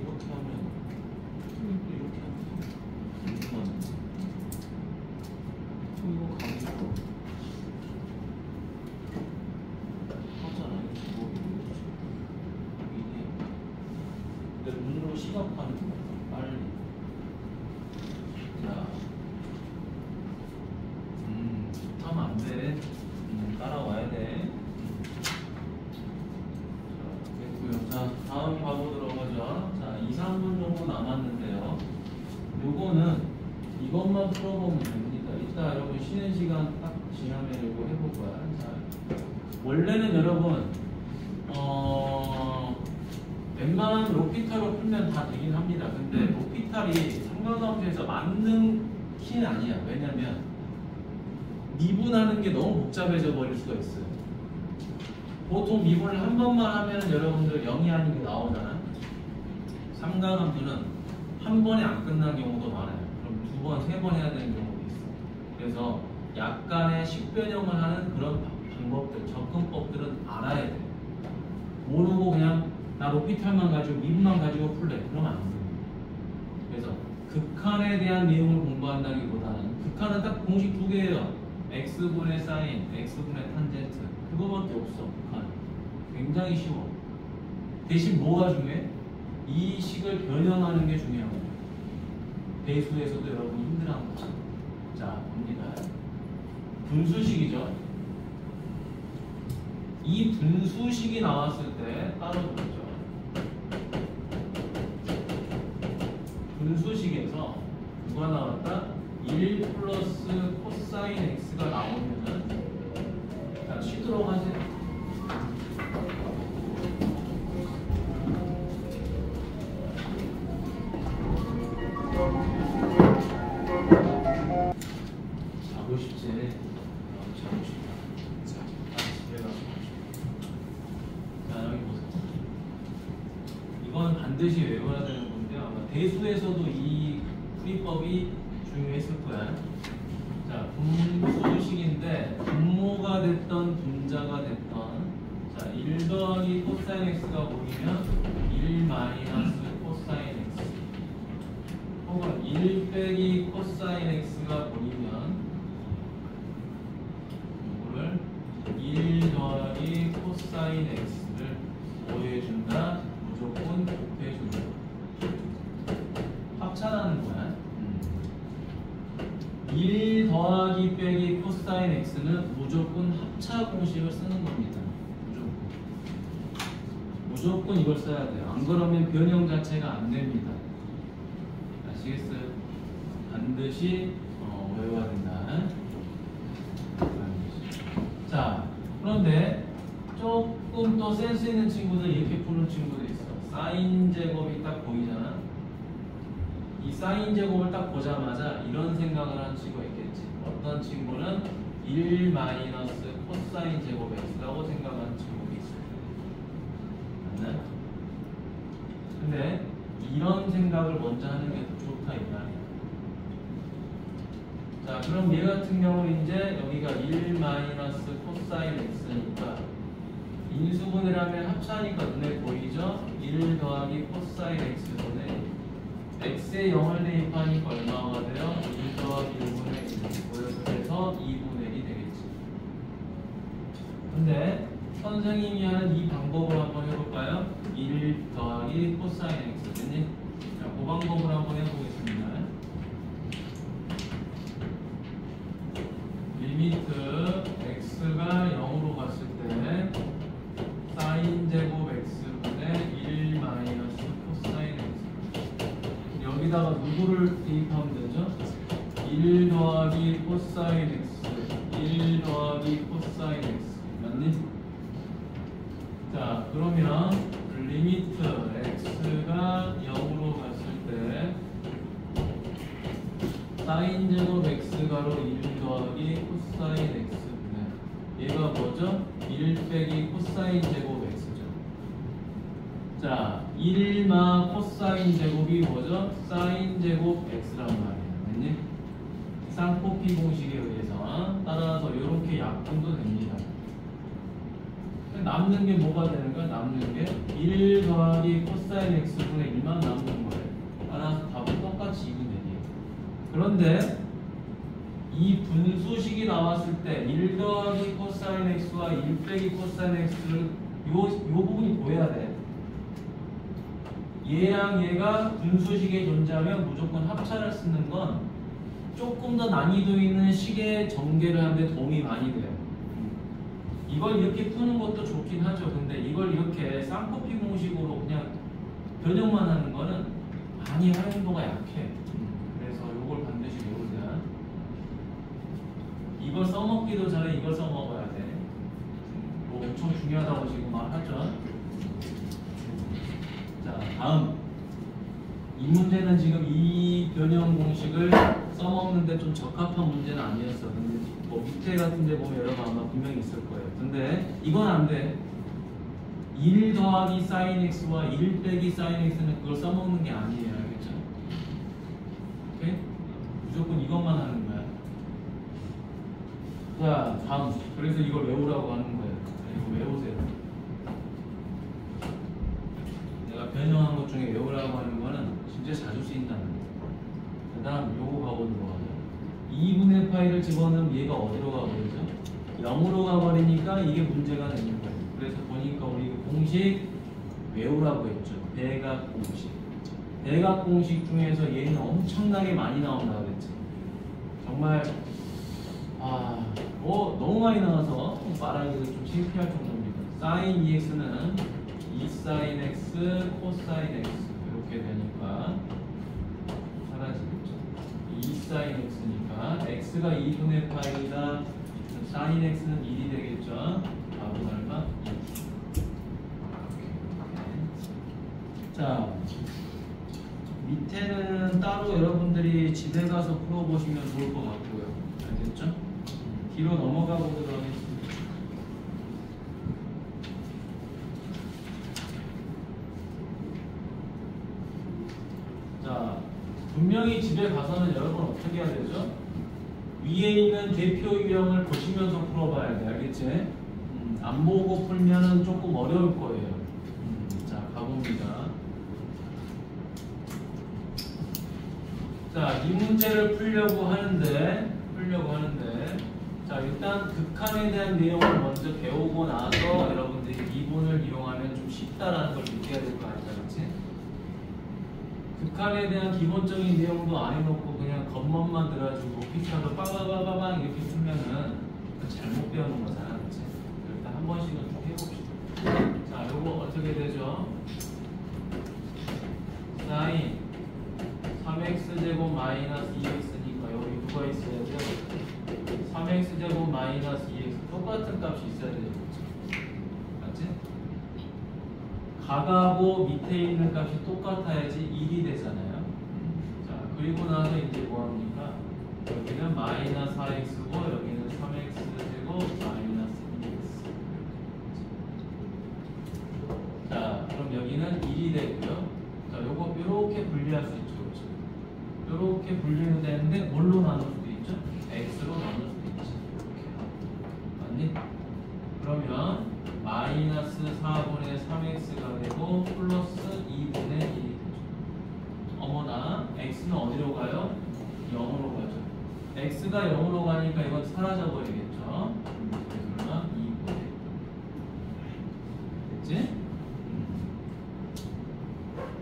이렇게 하면 이렇게 하면 궁금하네. 이거 가지고 하잖아. 이거 이게 내 눈으로 시각하는 거야. 빨리. 자, 하면 안 돼. 따라와야 돼. 자, 됐고요. 자, 다음 과거 들어가죠. 자, 2, 3분 정도 남았는데요. 요거는 이것만 풀어보면 됩니다. 이따 여러분 쉬는 시간 딱 지나면 이거 해볼 거야. 자, 원래는 여러분, 웬만한 로피탈로 풀면 다 되긴 합니다. 근데 로피탈이 삼각함수에서 맞는 키는 아니야. 왜냐면 미분하는 게 너무 복잡해져 버릴 수가 있어요. 보통 미분을 한 번만 하면 여러분들 0이 아닌 게 나오잖아. 삼각함수는 한 번에 안 끝나는 경우도 많아요. 그럼 두 번, 세 번 해야 되는 경우도 있어. 그래서 약간의 식변형을 하는 그런 방법들, 접근법들은 알아야 돼. 모르고 그냥 나 로피탈만 가지고 미분만 가지고 풀래. 그러면 안 돼. 그래서 극한에 대한 내용을 공부한다기보다는 극한은 딱 공식 두 개예요. x분의 사인, x분의 탄젠트. 그거밖에 없어. 극한. 굉장히 쉬워. 대신 뭐가 중요해? 이 식을 변형하는 게 중요한 거예요. 배수에서도 여러분 힘들어하는 거죠. 자, 봅니다. 분수식이죠. 이 분수식이 나왔을 때 따로 보죠. 분수식에서 누가 나왔다? 1 플러스 코사인 x가 나오면은, 자, 쉬도록 하세요. 자고 싶지? 자고 싶다. 집에 가서 자, 여기 보세요. 이건 반드시 외워야 되는 건데 아마 대수에서도 이 풀이법이 중요했을 거야. 자, 분수식인데 분모가 됐던 분자가 됐던, 자, 1 더하기 코사인 x가 보이면 1 마이너스 코사인 x, 혹은 1 빼기 코사인 x가 보이면 이거를 1 더하기 코사인 x를 뭐 해준다? 무조건 곱해준다. 합차라는 거야. 1 더하기 빼기 코사인 x는 무조건 합차 공식을 쓰는 겁니다. 무조건 이걸 써야 돼요. 안 그러면 변형 자체가 안 됩니다. 아시겠어요? 반드시 외워야 된다. 자, 그런데 조금 더 센스 있는 친구들 이렇게 푸는 친구도 있어. 사인 제곱이 딱 보이잖아. 이 사인 제곱을 딱 보자마자 이런 생각을 하는 친구가 있겠지. 어떤 친구는 1 마이너스 코사인 제곱 x라고 생각하는 친구가 있어요. 맞나? 근데 이런 생각을 먼저 하는 게 더 좋다 이 말이야. 자, 그럼 얘 같은 경우는 이제 여기가 1 마이너스 코사인 x니까 인수분해라면 합차니까 눈에 보이죠? 1 더하기 코사인 x분의 x에 0을 대입하니까 얼마가 돼요? 1 더하기 1분의 1 그래서 2분의 1이 되겠지. 근데 선생님이 하는 이 방법을 한번 해볼까요? 1 더하기 코사인 x 됐니? 자, 그 방법을 한번 해보겠습니다. 리미트 x가 0으로 갔을 때 사인 제곱 x분의 1 마이너스 코사인 x 여기다가 누구를 대입하면 되죠? 1 더하기 코사인 x 1 더하기 코사인 x 맞니? 자, 그러면 리미트 x가 0으로 갔을 때 사인 제곱 x가로 1 더하기 코사인 x분의 얘가 뭐죠? 1 빼기 코사인 제곱 x죠. 자, 1마 코사인 제곱이 뭐죠? 사인 제곱 x란 말이에요. 됐니? 쌍코피 공식에 의해서 따라서 이렇게 약분도 됩니다. 남는 게 뭐가 되는 거야? 남는 게 1 더하기 코사인 x분의 1만 남는 거예요. 따라서 답은 똑같이 2분 되네요. 그런데 이 분수식이 나왔을 때 1 더하기 코사인 x와 1 빼기 코사인 x를 요 부분이 보여야 돼. 얘랑 얘가 분수식에 존재하면 무조건 합차를 쓰는 건 조금 더 난이도 있는 식의 전개를 하는데 도움이 많이 돼요. 이걸 이렇게 푸는 것도 좋긴 하죠. 근데 이걸 이렇게 쌍코피 공식으로 그냥 변형만 하는 거는 많이 활용도가 약해. 그래서 이걸 반드시 외우자. 이걸 써먹기도 전에 이걸 써먹어야 돼. 뭐 엄청 중요하다고 지금 말하죠. 자, 다음. 이 문제는 지금 이 변형 공식을 써먹는데 좀 적합한 문제는 아니었어. 근데 뭐 밑에 같은 데 보면 여러분 아마 분명히 있을 거예요. 근데 이건 안 돼. 1 더하기 사인 x와 1 빼기 사인 x는 그걸 써먹는 게 아니에요. 알겠죠? 오케이? 무조건 이것만 하는 거야. 자, 다음. 그래서 이걸 외우라고 하는 거예요. 이거 외우세요. 내가 변형한 것 중에 외우라고 하는 거는 진짜 자주 쓰인다는 거예요. 그 다음 요거 가보도록 하죠. 2분의 파이를 집어넣으면 얘가 어디로 가버리죠? 0으로 가버리니까 이게 문제가 되는 거예요. 그래서 보니까 우리 공식 외우라고 했죠. 대각 공식. 대각 공식 중에서 얘는 엄청나게 많이 나온다고 그랬지. 정말 너무 많이 나와서 말하기도 좀 창피할 정도입니다. 사인 2x는 2사인 x, 코사인 x 이렇게 되니까 사라지겠죠. 2사인 x니까 x가 2분의 파이다. 사인 x는 1이 되겠죠. 답은 얼마? 2. 자, 밑에는 따로 여러분들이 집에 가서 풀어보시면 좋을 것 같고요. 알겠죠? 뒤로 넘어가 보도록 하겠습니다. 자, 분명히 집에 가서는 여러분 어떻게 해야 되죠? 위에 있는 대표 유형을 보시면서 풀어봐야 돼. 알겠지? 안 보고 풀면은 조금 어려울 거예요. 자, 가봅니다. 자, 이 문제를 풀려고 하는데 자, 일단 극한에 대한 내용을 먼저 배우고 나서 여러분들이 미분을 이용하면 좀 쉽다라는 걸 느껴야 될 거 아니야, 그렇지? 극한에 대한 기본적인 내용도 안 해놓고 그냥 겉멋만 들어가지고 피차로 빠바바바방 이렇게 풀면은 잘못 배우는 거잖아, 그렇지? 일단 한 번씩은 좀 해봅시다. 자, 요거 어떻게 되죠? 사인 3x제곱 마이너스 2x니까 여기 누가 있어야 돼요? 3x제곱 마이너스 2x 똑같은 값이 있어야 되죠. 맞지? 가가고 밑에 있는 값이 똑같아야지 1이 되잖아요. 자, 그리고 나서 이제 뭐합니까? 여기는 마이너스 4x고 여기는 3x제곱 마이너스 2x. 자, 그럼 여기는 1이 되고요. 자, 요거 요렇게 분리할 수 있죠. 그렇죠? 요렇게 분리는 되는데 뭘로 나눌 수도 있죠? x로 나눌 수도 있죠. 이렇게. 맞니? 그러면 마이너스 4분의 3x가 되고 플러스 2분의 1이 되죠. 어머나 x는 어디로 가요? 0으로 가죠. x가 0으로 가니까 이건 사라져 버리겠죠. 그래서 2분의 됐지?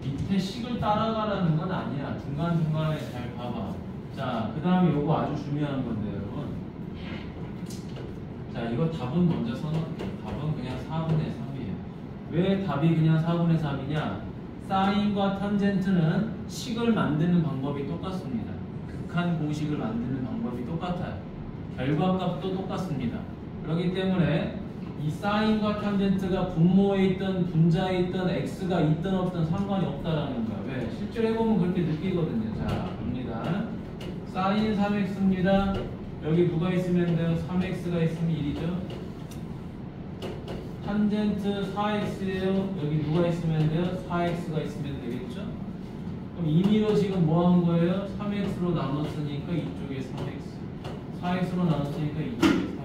밑에 식을 따라가라는 건 아니야. 중간중간에 잘 봐봐. 자, 그 다음에 요거 아주 중요한 건데 여러분. 자, 이거 답은 먼저 써놓을게요. 답은 그냥 4분의 3이에요. 왜 답이 그냥 4분의 3이냐? 사인과 탄젠트는 식을 만드는 방법이 똑같습니다. 극한 공식을 만드는 방법이 똑같아요. 결과값도 똑같습니다. 그렇기 때문에 이 사인과 탄젠트가 분모에 있던 분자에 있던 x가 있든 없든 상관이 없다라는 거야. 왜? 실제로 해보면 그렇게 느끼거든요. 자, 봅니다. 사인 3x입니다. 여기 누가 있으면 돼요? 3x가 있으면 1이죠. 탄젠트 4x예요. 여기 누가 있으면 돼요? 4x가 있으면 되겠죠. 그럼 임의로 지금 뭐 한 거예요? 3x로 나눴으니까 이쪽에 3x, 4x로 나눴으니까 이쪽에 4x.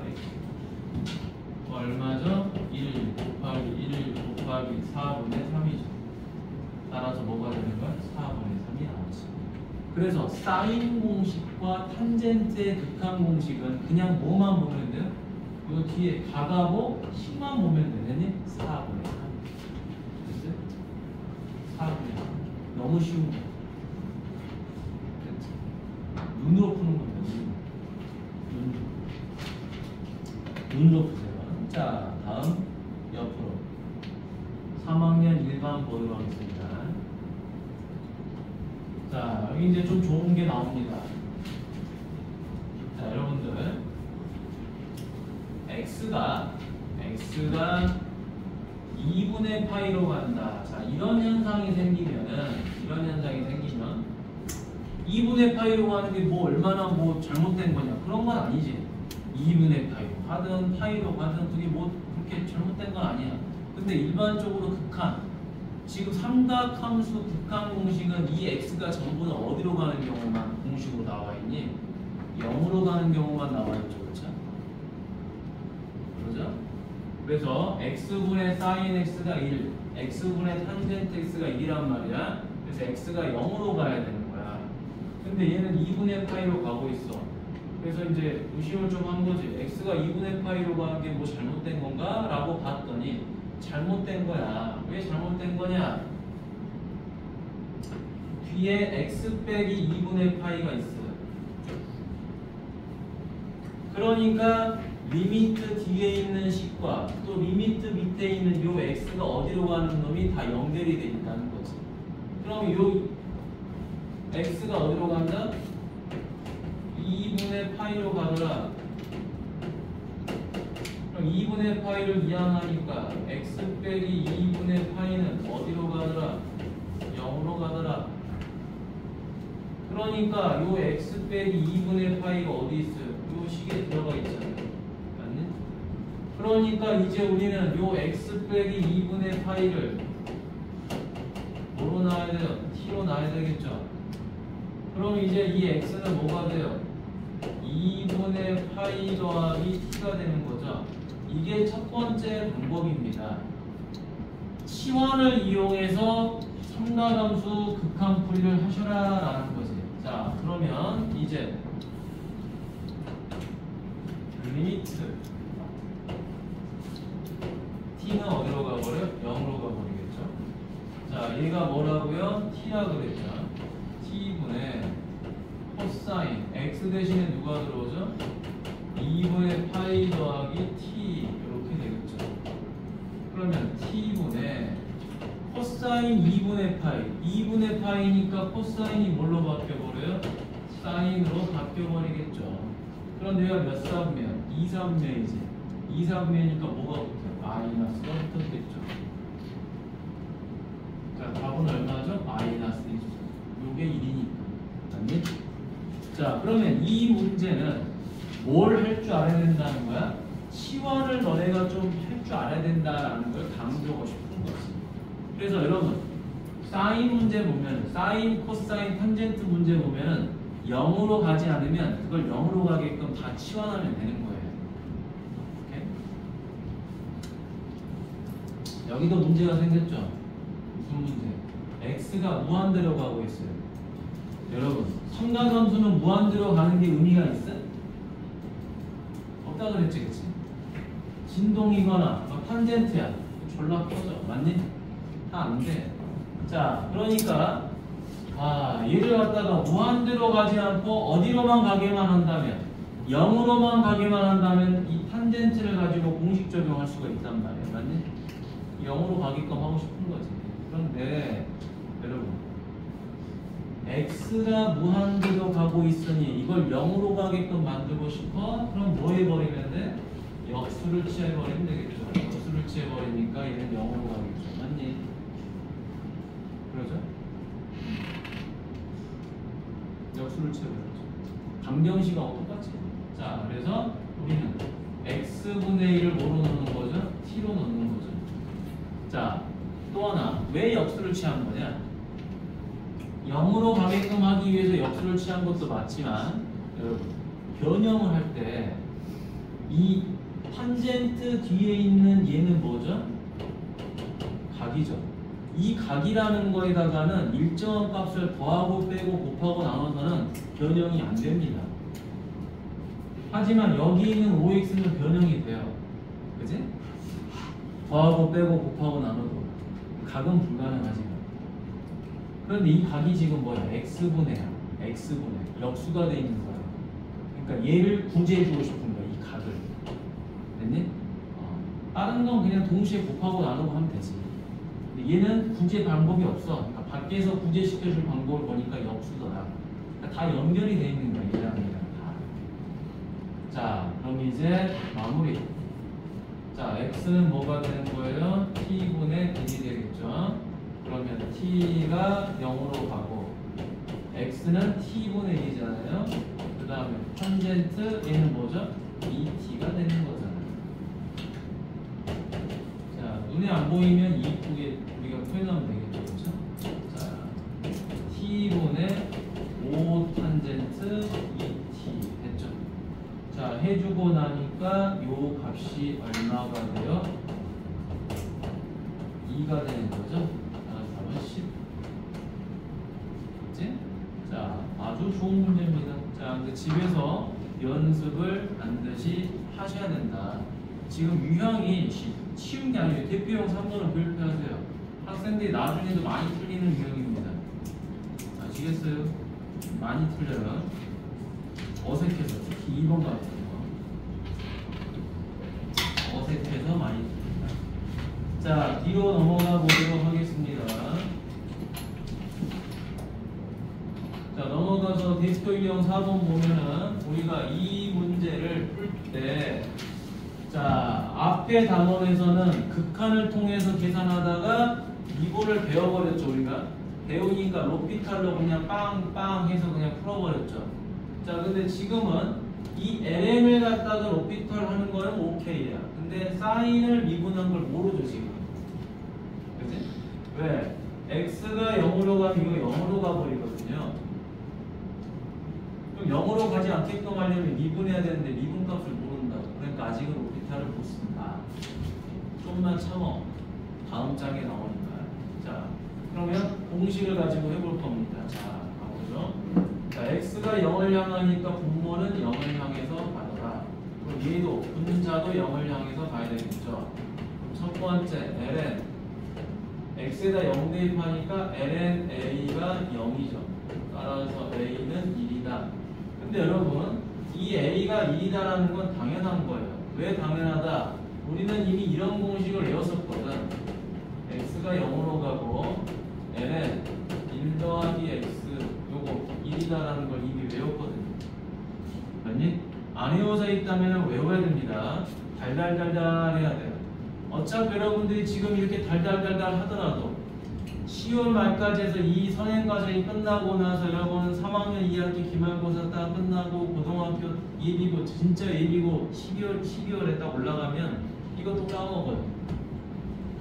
얼마죠? 1 곱하기 1 곱하기 4분의 3이죠. 따라서 뭐가 되는 거야? 4분의 3이 나오지. 그래서 사인 공식과 탄젠트의 극한 공식은 그냥 뭐만 보면 돼요? 요 뒤에 가가고 식만 보면 되네. 4분의 3. 됐어요? 4분의 3. 너무 쉬운 거. 눈으로 푸는 겁니다. 눈으로 푸세요. 자, 다음 옆으로 3학년 1반 보도록 하겠습니다. 자, 여기 이제 좀 좋은 게 나옵니다. 자, 여러분들 x가 2분의 파이로 간다. 자, 이런 현상이 생기면 2분의 파이로 가는 게 뭐 얼마나 뭐 잘못된 거냐? 그런 건 아니지. 2분의 파이로 가든 파이로 가든 그게 뭐 그렇게 잘못된 건 아니야. 근데 일반적으로 극한, 지금 삼각함수 극한 공식은 이 x가 전부 다 어디로 가는 경우만 공식으로 나와 있니? 0으로 가는 경우만 나와 있죠. 그렇죠? 그러죠? 그래서 x분의 sin x가 1, x분의 탄젠트 x가 1이란 말이야. 그래서 x가 0으로 가야 되는 거야. 근데 얘는 2분의 파이로 가고 있어. 그래서 이제 의심을 좀 한 거지. x가 2분의 파이로 가는 게 뭐 잘못된 건가? 라고 봤더니 잘못된 거야. 왜 잘못된 거냐? 뒤에 x 빼기 2분의 파이가 있어요. 그러니까 리미트 뒤에 있는 식과 또 리미트 밑에 있는 요 x가 어디로 가는 놈이 다 연결이 돼 있다는 거지. 그럼 요 x가 어디로 간다? 2분의 파이로 가더라. 그럼 2분의 파이를 이항하니까 x 빼기 2분의 파이는 어디로 가더라? 0으로 가더라. 그러니까 요 x 빼기 2분의 파이가 어디 있어요? 요 식에 들어가 있잖아요. 맞니? 그러니까 이제 우리는 요 x 빼기 2분의 파이를 뭐로 나와야 돼요? t로 나와야 되겠죠? 그럼 이제 이 x는 뭐가 돼요? 2분의 파이 더하기 t가 되는 거죠. 이게 첫 번째 방법입니다. 치환을 이용해서 삼각함수 극한풀이를 하셔라 라는 거지. 자, 그러면 이제 리미트 t는 어디로 가버려요? 0으로 가버리겠죠. 자, 얘가 뭐라고요? t라 그랬죠. t분의 코사인 x 대신에 누가 들어오죠? 2분의 파이 더하기 t 이렇게 되겠죠. 그러면 t분의 코사인 2분의 파이 2분의 파이니까 코사인이 뭘로 바뀌어버려요? 사인으로 바뀌어버리겠죠. 그런데 여기가 몇 사분면? 2사분면이지. 2사분면이니까 뭐가 붙어요? 마이너스가 붙었겠죠. 자, 답은 얼마죠? 마이너스 1. 요게 1이니까. 맞니? 자, 그러면 이 문제는 뭘 할 줄 알아야 된다는 거야? 치환을 너네가 좀 할 줄 알아야 된다라는 걸 강조하고 싶은 거지. 그래서 여러분, 사인 문제 보면, 사인, 코사인, 탄젠트 문제 보면은 0으로 가지 않으면 그걸 0으로 가게끔 다 치환하면 되는 거예요. 오케이? 여기도 문제가 생겼죠? 무슨 문제? x가 무한대로 가고 있어요. 여러분, 삼각함수는 무한대로 가는 게 의미가 있어? 없다 그랬지, 그치? 진동이거나 탄젠트야. 졸라 커져. 맞니? 다 안 돼. 자, 그러니까 얘를 갖다가 무한대로 가지 않고 어디로만 가게만 한다면, 0으로만 가게만 한다면 이 탄젠트를 가지고 공식 적용할 수가 있단 말이야. 맞니? 0으로 가게끔 하고 싶은 거지. 그런데 여러분, x가 무한대로 가고 있으니 이걸 0으로 가게끔 만들고 싶어? 그럼 뭐 해버리면 돼? 역수를 취해버리면 되겠죠. 역수를 취해버리니까 얘는 0으로 가겠죠. 맞니? 그러죠? 역수를 취해버렸죠. 강정식하고 똑같지. 자, 그래서 우리는 x분의 1을 뭐로 넣는 거죠? t로 넣는 거죠. 자, 또 하나, 왜 역수를 취한 거냐? 0으로 가게끔 하기 위해서 역수를 취한 것도 맞지만, 여러분, 변형을 할 때 이 탄젠트 뒤에 있는 얘는 뭐죠? 각이죠. 이 각이라는 거에다가는 일정한 값을 더하고 빼고 곱하고 나눠서는 변형이 안 됩니다. 하지만 여기 있는 5x는 변형이 돼요. 그치? 더하고 빼고 곱하고 나눠도 각은 불가능하지만. 그런데 이 각이 지금 뭐야? x분의야. x분의 역수가 돼 있는 거야. 그러니까 얘를 구제해주고 싶은 거야. 이 각을. 됐니? 다른 건 그냥 동시에 곱하고 나누고 하면 되지. 근데 얘는 구제 방법이 없어. 그러니까 밖에서 구제시켜줄 방법을 보니까 역수더라. 그러니까 다 연결이 돼 있는 거야. 얘랑 얘랑 다. 자, 그럼 이제 마무리. 자, x는 뭐가 되는 거예요? t분의 1이 되겠죠. 그러면 t가 0으로 가고 x는 t분의 1이잖아요. 그 다음에 탄젠트 얘는 뭐죠? 2t가 되는 거잖아요. 자, 눈에 안 보이면 이쁘게 우리가 표현하면 되겠죠. 그렇죠? 자, t분의 5 탄젠트 2t 됐죠? 자, 해주고 나니까 요 값이 얼마가 돼요? 2가 되는 거죠? 10. 그치? 자, 아주 좋은 문제입니다. 자, 근데 집에서 연습을 반드시 하셔야 된다. 지금 유형이 쉬운 게 아니에요. 대표형 3번은 교육하세요. 학생들이 나중에도 많이 틀리는 유형입니다. 아시겠어요? 많이 틀려요. 어색해서, 특히 2번 같은 거. 어색해서 많이 틀립니다. 자, 뒤로 넘어가 보도록 하겠습니다. 자, 넘어가서 대표 유형 4번 보면은 우리가 이 문제를 풀 때, 자, 앞에 단원에서는 극한을 통해서 계산하다가 이거를 배워버렸죠. 우리가 배우니까 로피탈로 그냥 빵빵 해서 그냥 풀어버렸죠. 자, 근데 지금은 이 lm을 갖다가 로피탈 하는 거는 오케이야. 근데 사인을 미분한 걸 모르죠 지금. 그치? 왜? x가 0으로 가면 이거 0으로 가버리거든요. 그럼 0으로 가지 않게끔 하려면 미분해야 되는데 미분값을 모른다고. 그러니까 아직은 로피탈을 못 쓴다. 좀만 참어. 다음 장에 나오니까. 자, 그러면 공식을 가지고 해볼 겁니다. 자, 가보죠. 자, x가 0을 향하니까 분모는 0을 향해서 가더라. 그럼 얘도 분자도 0을 향해서 가야 되겠죠. 그럼 첫 번째 ln x에다 0 대입하니까 ln a가 0이죠. 따라서 a는 1이다. 근데 여러분, 이 a가 1이다라는 건 당연한 거예요. 왜 당연하다? 우리는 이미 이런 공식을 외웠었거든. x가 0으로 가고 ln 1 더하기 x 요거 1이다라는 걸 이미 외웠거든요. 맞니? 안 외워져 있다면 외워야 됩니다. 달달달달 해야 돼요. 어차피 여러분들이 지금 이렇게 달달달달 하더라도 10월 말까지 해서 이 선행 과정이 끝나고 나서 여러분 3학년 2학기 기말고사 딱 끝나고 고등학교 예비고 진짜 예비고 12월에 딱 올라가면 이것도 까먹어요.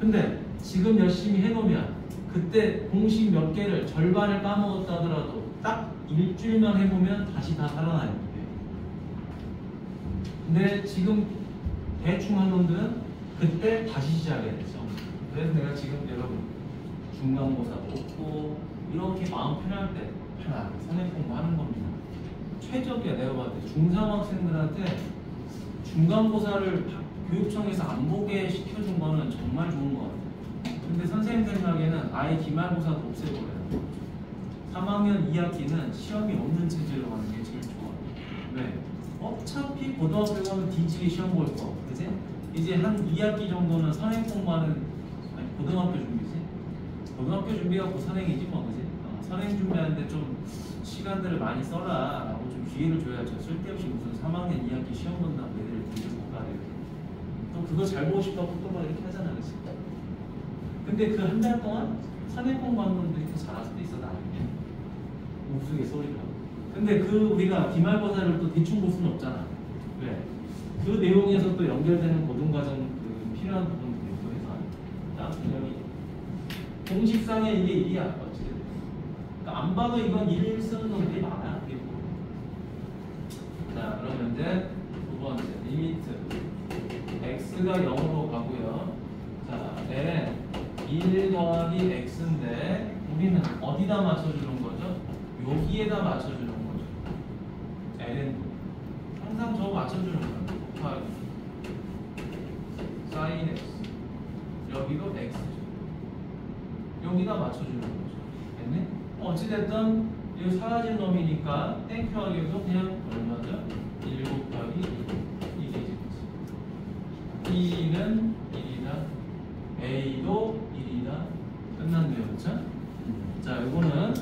근데 지금 열심히 해놓으면 그때 공식 몇 개를 절반을 까먹었다 하더라도 딱 일주일만 해보면 다시 다 살아나요. 근데 지금 대충 한 놈들은 그때 다시 시작해야 되죠. 그래서 내가 지금 여러분 중간고사 놓고 이렇게 마음 편할 때 편하게 선행 공부하는 겁니다. 최적이야. 내가 봤을 때 중3 학생들한테 중간고사를 교육청에서 안 보게 시켜준 거는 정말 좋은 것 같아요. 근데 선생님 생각에는 아예 기말고사도 없애버려요. 3학년 2학기는 시험이 없는 체제로 가는 게 제일 좋아. 왜? 어차피 고등학교 가면 뒤지게 시험 볼 거. 그지? 이제 한 2학기 정도는 선행 공부하는, 아니 고등학교 준비지? 고등학교 준비하고 선행이지 뭐. 그지? 선행 준비하는데 좀 시간들을 많이 써라 라고 좀 기회를 줘야죠. 쓸데없이 무슨 3학년 2학기 시험 본다고 애들 뒤지고 못 가요. 또 그거 잘 보고 싶다고 또 막 이렇게 하잖아. 그치? 근데 그 한 달 동안 선행 공부하는 놈들이 더 잘할 수도 있어. 나중에 우스갯소리가. 근데 그 우리가 기말고사를 또 대충 볼 수는 없잖아. 왜? 그 내용에서 또 연결되는 고등과정 그 필요한 부분들이 또 해서. 자, 여기 공식상에 이게 일이야. 어찌됐든. 그러니까 안 봐도 이건 일 쓰는 놈들이 많아. 그리고. 자, 그러면 이제 두 번째 리미트 x가 0으로 가고요. 자, ln 1 더하기 x인데 우리는 어디다 맞춰주는 거죠? 여기에다 맞춰주는 거죠. ln 항상 저거 맞춰주는 거예요. 곱하기 sin x 여기도 x죠. 여기다 맞춰주는 거죠. 됐네? 어찌됐든 이거 사라진 놈이니까 땡큐하기도 그냥 얼마죠? 1 곱하기 2 이게 B는 1이다 A도 1이다 끝났네요. 그쵸? 자, 이거는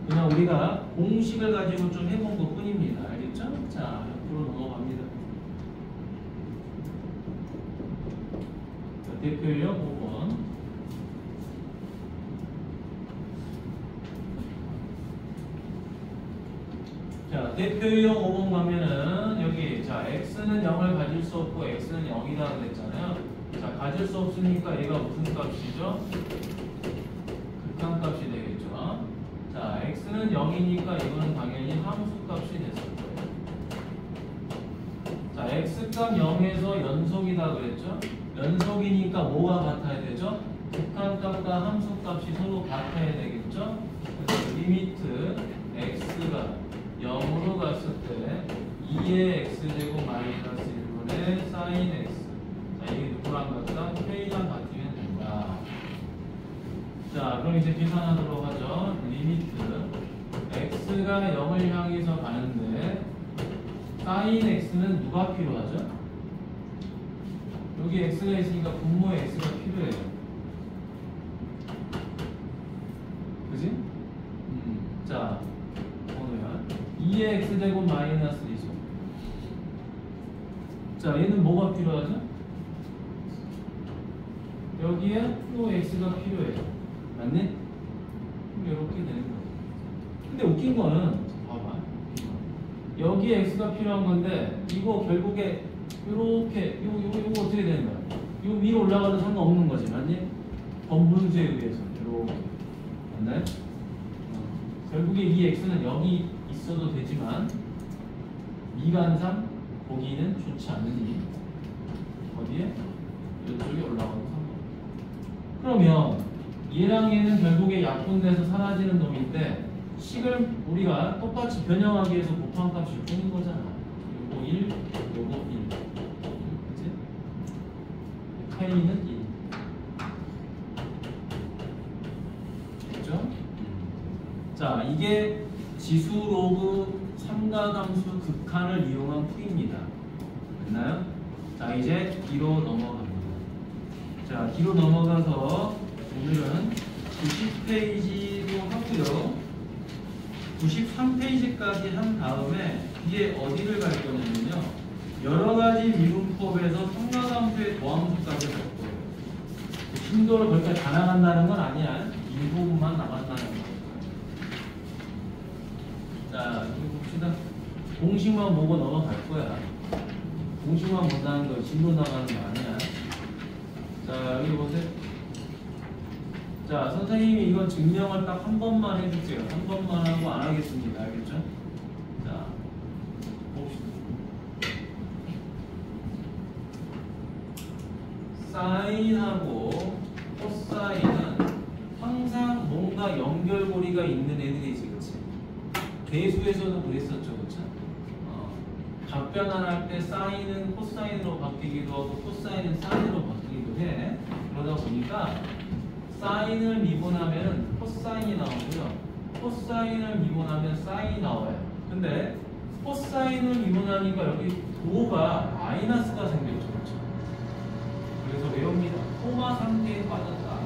그냥 우리가 공식을 가지고 좀 해본 것 뿐입니다. 알겠죠? 자, 옆으로 넘어갑니다. 자, 대표형 5번. 자, 대표형 5번 가면은 여기 자 x는 0을 가질 수 없고 x는 0이다 그랬잖아요. 자, 가질 수 없으니까 얘가 무슨 값이죠? 극한값이 되겠죠. 자, x는 0이니까 이거는 당연히 함수값이 됐을 거예요. 자, x값 0에서 연속이다 그랬죠. 연속이니까 뭐가 같아야 되죠? 극한값과 함수값이 서로 같아야 되겠죠. 그래서 리미트 x가 0으로 갔을 때 2의 x제곱 마이너스 1분의 sin x. 자, 이게 누구랑 같다? k랑 같으면 된다. 자, 그럼 이제 계산하도록 하죠. 리미트 x가 0을 향해서 가는데 sin x는 누가 필요하죠? 여기 x가 있으니까 분모의 x가 필요해요. 그지? 자, 뭐야? 2의 x제곱 마이너스 2죠. 자, 얘는 뭐가 필요하죠? 여기에 또 x가 필요해요. 맞네? 그럼 이렇게 되는 거죠. 근데 웃긴 거는 봐봐. 여기에 x가 필요한 건데 이거 결국에 이렇게 요거 어떻게 되는 거야? 요 위로 올라가도 상관없는 거지. 맞니? 번분수에 의해서 이렇게. 맞나요? 결국에 이 x는 여기 있어도 되지만 미관상 보기는 좋지 않으니 어디에? 이쪽에 올라가도 상관없어. 그러면 얘랑 얘는 결국에 약분돼서 사라지는 놈인데 식을 우리가 똑같이 변형하기 위해서 곱한 값일 뿐인 거잖아. 요거 1, 요거 1. 그치? k는 1. 됐죠? 자, 이게 지수 로그 삼각함수 극한을 이용한 풀이입니다. 됐나요? 자, 이제 뒤로 넘어갑니다. 자, 뒤로 넘어가서 오늘은 90페이지로 하고요. 93페이지까지 한 다음에 이제 어디를 갈 거냐면요. 여러 가지 미분법에서 평면함수의 도함수값을 볼 거예요. 심도를 거기까지 다 나간다는 건 아니야. 일부분만 나간다는 거예요. 자, 이거 봅시다. 공식만 보고 넘어갈 거야. 공식만 본다는 거, 진도 나가는 거 아니야. 자, 여기 보세요. 자, 선생님이 이건 증명을 딱 한 번만 해줄게요. 한 번만 하고 안 하겠습니다. 알겠죠? 자, 봅시다. 사인하고 코사인은 항상 뭔가 연결고리가 있는 애들이지, 그치? 대수에서도 그랬었죠, 그쵸? 답변환할 때 사인은 코사인으로 바뀌기도 하고 코사인은 사인으로 바뀌기도 해. 그러다 보니까 사인을 미분하면 코사인이 나오고요. 코사인을 미분하면 사인이 나와요. 근데 코사인을 미분하니까 여기 도가 마이너스가 생겼죠, 그쵸? 그래서 외웁니다. 코마 상태에 빠졌다.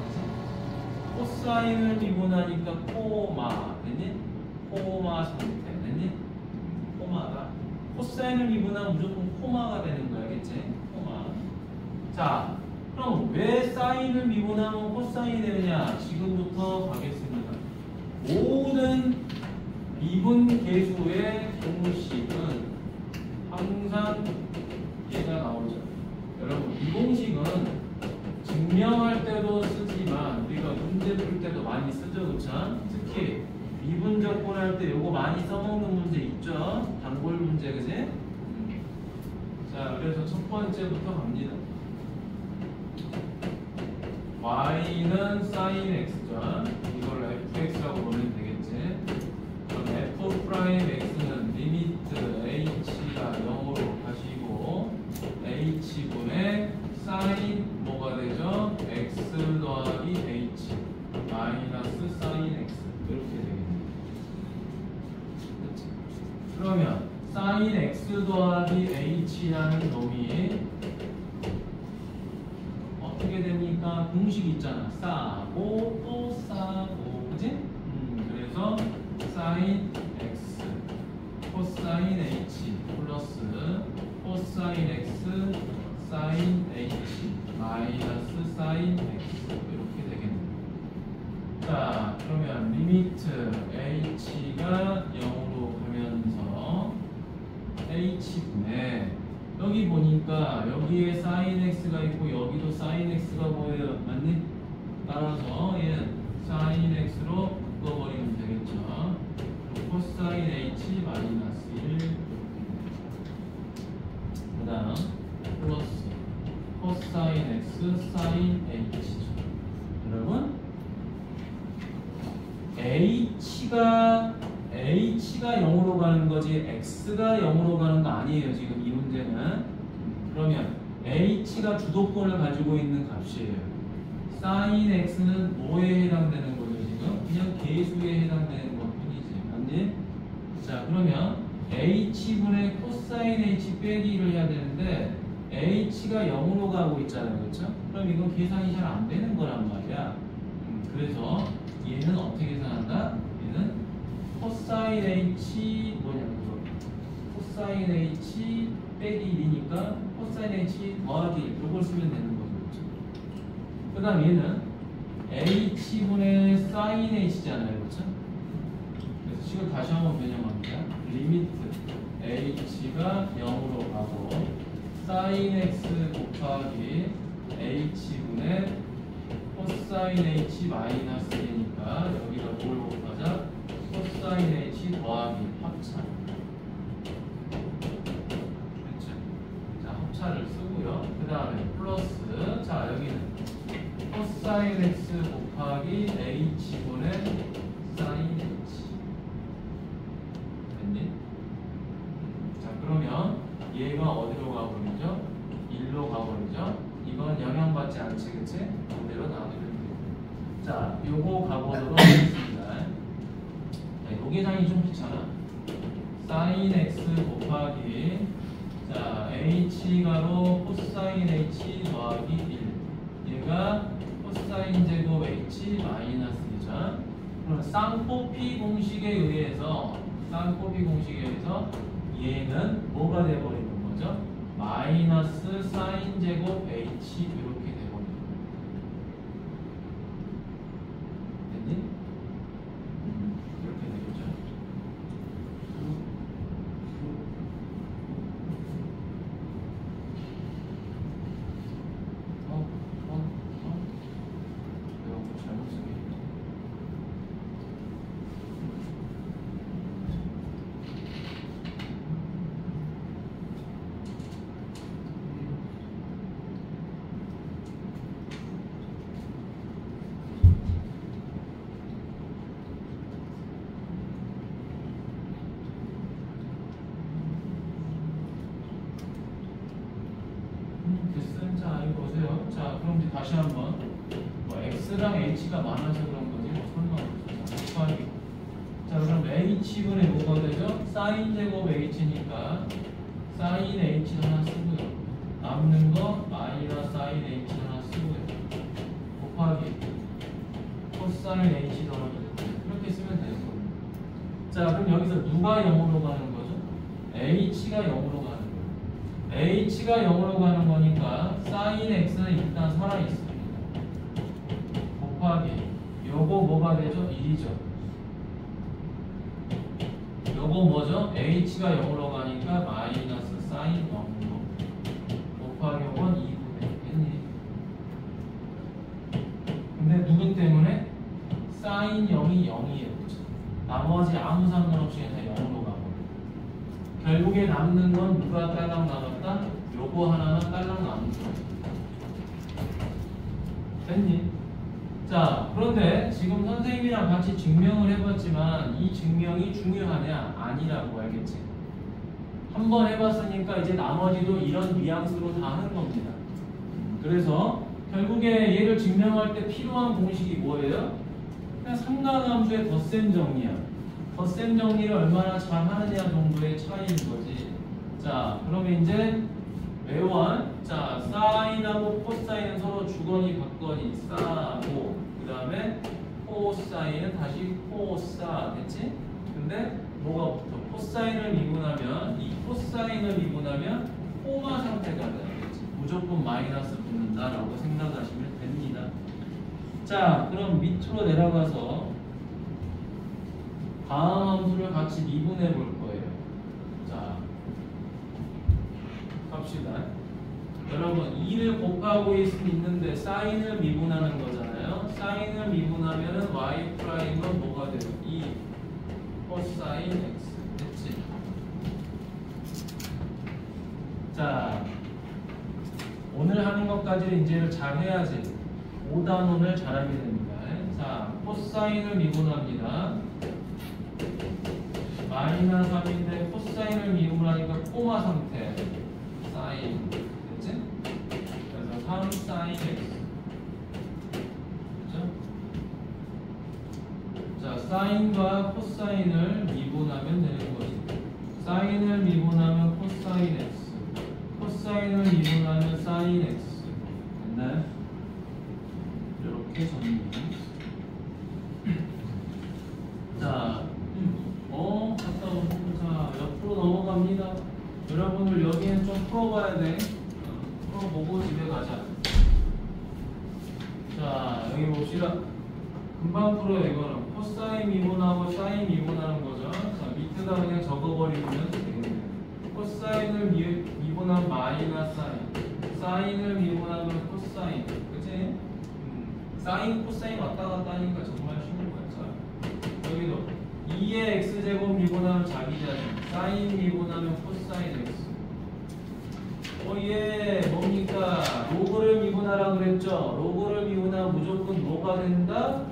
코사인을 미분하니까 코마 됐니? 코마 상태 됐니? 코마가 코사인을 미분하면 무조건 코마가 되는 거야, 알겠지? 코마. 자, 그럼 왜 사인을 미분하면 코사인이 되느냐? 지금부터 가겠습니다. 모든 미분 계수의 공식은 항상 얘가 나오죠. 여러분, 이 공식은 증명할 때도 쓰지만 우리가 문제 풀 때도 많이 쓰죠, 그쵸? 특히 미분 접근할 때 요거 많이 써먹는 문제 있죠? 단골 문제, 그지? 자, 그래서 첫 번째부터 갑니다. y는 sin x죠. 이걸 fx라고 보면 되겠지. 그럼 f 프라임 x는 리미트 h가 0으로 가시고 h분의 sin 뭐가 되죠? x 더하기 h 마이너스 sin x 이렇게 되겠네요. 그렇지? 그러면 sin x 더하기 h라는 놈이 어떻게 됩니까? 공식 있잖아. 싸고 또 싸고, 그지? 그래서 sin x 코사인 h 플러스 코사인 x sin h 마이너스 sin x 이렇게 되겠네요. 자, 그러면 리미트 h가 0으로 가면서 h분의 여기 보니까 여기에 sin x가 있고 여기도 sin x가 보여요. 맞니? 따라서 얘는 sin x로 묶어버리면 되겠죠. 코사인 h 마이너스 1. 그 다음 플러스 코사인 x sin h죠. 여러분 h가 0으로 가는 거지 x가 0으로 가는 거 아니에요. 지금 이 문제는. 그러면 h가 주도권을 가지고 있는 값이에요. sin x는 뭐에 해당되는 거죠? 지금 그냥 계수에 해당되는 것 뿐이지. 맞니? 자, 그러면 h분의 코사인 h 빼기를 해야 되는데 h가 0으로 가고 있잖아요. 그렇죠? 그럼 이건 계산이 잘 안 되는 거란 말이야. 그래서 얘는 어떻게 계산한다? 얘는 코사인 h 뭐냐 그거 코사인 h 빼기 1이니까 코사인 h 더하기 1 이걸 쓰면 되는 거죠. 그 다음 얘는 h분의 sin h잖아요. 그렇죠? 그래서 지금 다시 한번 변형합니다. 리미트 h가 0으로 가고 sin x 곱하기 h분의 코사인 h 마이너스 1이니까 여기다 뭘 곱하자? 코사인 h 더하기 합차. 그렇죠? 자, 합차를 쓰고요. 그 다음에 플러스. 자, 여기는 코사인 x 곱하기 h분의 sin h. 됐니? 자, 그러면 얘가 어디로 가버리죠? 1로 가버리죠? 이건 영향받지 않지, 그치? 그대로 놔두면 돼요. 자, 요거 가보도록 하겠습니다. 요 계산이 좀 귀찮아. sin x 곱하기 자 h가로 코사인 h 더하기 1 얘가 코사인 제곱 h 마이너스 2죠. 그럼 쌍코피 공식에 의해서 얘는 뭐가 돼버리는 거죠? 마이너스 사인 제곱 h 이렇게 되거든요. 됐니? 이렇게 되겠죠. 내가 뭐 잘못 쓴 게 있나? 됐어요. 자, 이거 보세요. 자, 그럼 이제 다시 한번 뭐 x랑 h가 많아서 그런 거지 뭐 설마 곱하기. 자, 그럼 h분의 뭐가 되죠? 사인 제곱 h니까 사인 h 하나 쓰고요. 남는 거 마이너스 사인 h 하나 쓰고요. 곱하기 코사인 h 더하기 이렇게 쓰면 되는 겁니다. 자, 그럼 여기서 누가 0으로 가는 거죠? h가 0으로 가는 거예요. h가 0으로 가는 거니까 sin x는 일단 살아있습니다. 곱하기 요거 뭐가 되죠? 1이죠. 요거 뭐죠? h가 0으로 가니까 마이너스 sin 0으로 곱하기 요건 2분의 됐니? 근데 누구 때문에? sin 0이 0이에요. 나머지 아무 상관없이 그냥 0으로 가고 결국에 남는 건 누가 딸랑 남았다? 요거 하나만 딸랑 남은 거야. 됐니? 자, 그런데 지금 선생님이랑 같이 증명을 해봤지만 이 증명이 중요하냐? 아니라고 알겠지? 한번 해봤으니까 이제 나머지도 이런 뉘앙스로 다 하는 겁니다. 그래서 결국에 얘를 증명할 때 필요한 공식이 뭐예요? 그냥 삼각함수의 덧셈 정리야. 덧셈 정리를 얼마나 잘 하느냐 정도의 차이인 거지. 자, 그러면 이제 외원. 자, 사인하고 코사인은 서로 주거니 받거니 싸고, 그 다음에 코사인은 다시 코사 됐지? 근데 뭐가 붙어? 코사인을 미분하면 이 코사인을 미분하면 코마 상태가 되겠지. 무조건 마이너스 붙는다라고 생각하시면 됩니다. 자, 그럼 밑으로 내려가서 다음 함수를 같이 미분해 볼 거예요. 자, 갑시다. 여러분 2를 곱하고 있는데 사인을 미분하는 거잖아요. 사인을 미분하면은 y 프라임은 뭐가 돼요? 2 코사인 x 됐지? 자, 오늘 하는 것까지 이제 잘 해야지 5단원을 잘하게 됩니다. 자, 코사인을 미분합니다. 마이너스 3인데 코사인을 미분하니까 코마 상태 사인 됐지? 그래서 3 사인 x 그죠? 자, 사인과 코사인을 미분하면 되는 거지. 사인을 미분하면 코사인 x 코사인을 미분하면 사인 x 됐나요? 이렇게 정리. 자, 갔다 오고. 자, 옆으로 넘어갑니다. 여러분들 여기는 좀 풀어봐야 돼. 풀어보고 집에 가자. 자, 여기 봅시다. 금방 풀어요. 이거는 코사인 미분하고 사인 미분하는 거죠. 자, 밑에다 그냥 적어버리면 되겠네요. 코사인을 미분한 마이너스 사인, 사인을 미분하면 코사인, 그치? 사인, 코사인 왔다 갔다 하니까 정말 쉬운 거야. 자, 여기도 2의 x제곱 미분하면 자기 자신, 사인 미분하면 코사인 x. 예, 뭡니까? 로그를 미분하라 그랬죠? 로그를 미분하면 무조건 뭐가 된다?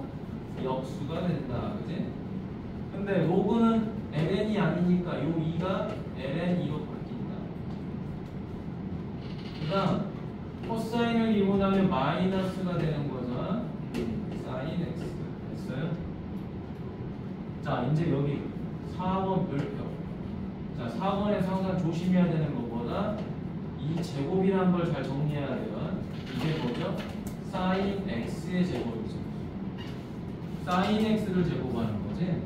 역수가 된다. 그지? 근데 로그는 ln이 아니니까 요 2가 ln2로 바뀐다. 그 다음 코사인을 미분하면 마이너스가 되는 거죠. 사인 x. 됐어요? 자, 이제 여기 4번 별표. 자, 4번에서 항상 조심해야 되는 것보다 이 제곱이라는 걸 잘 정리해야 돼요. 이게 뭐죠? 사인 x의 제곱이죠. 사인 x를 제곱하는 거지.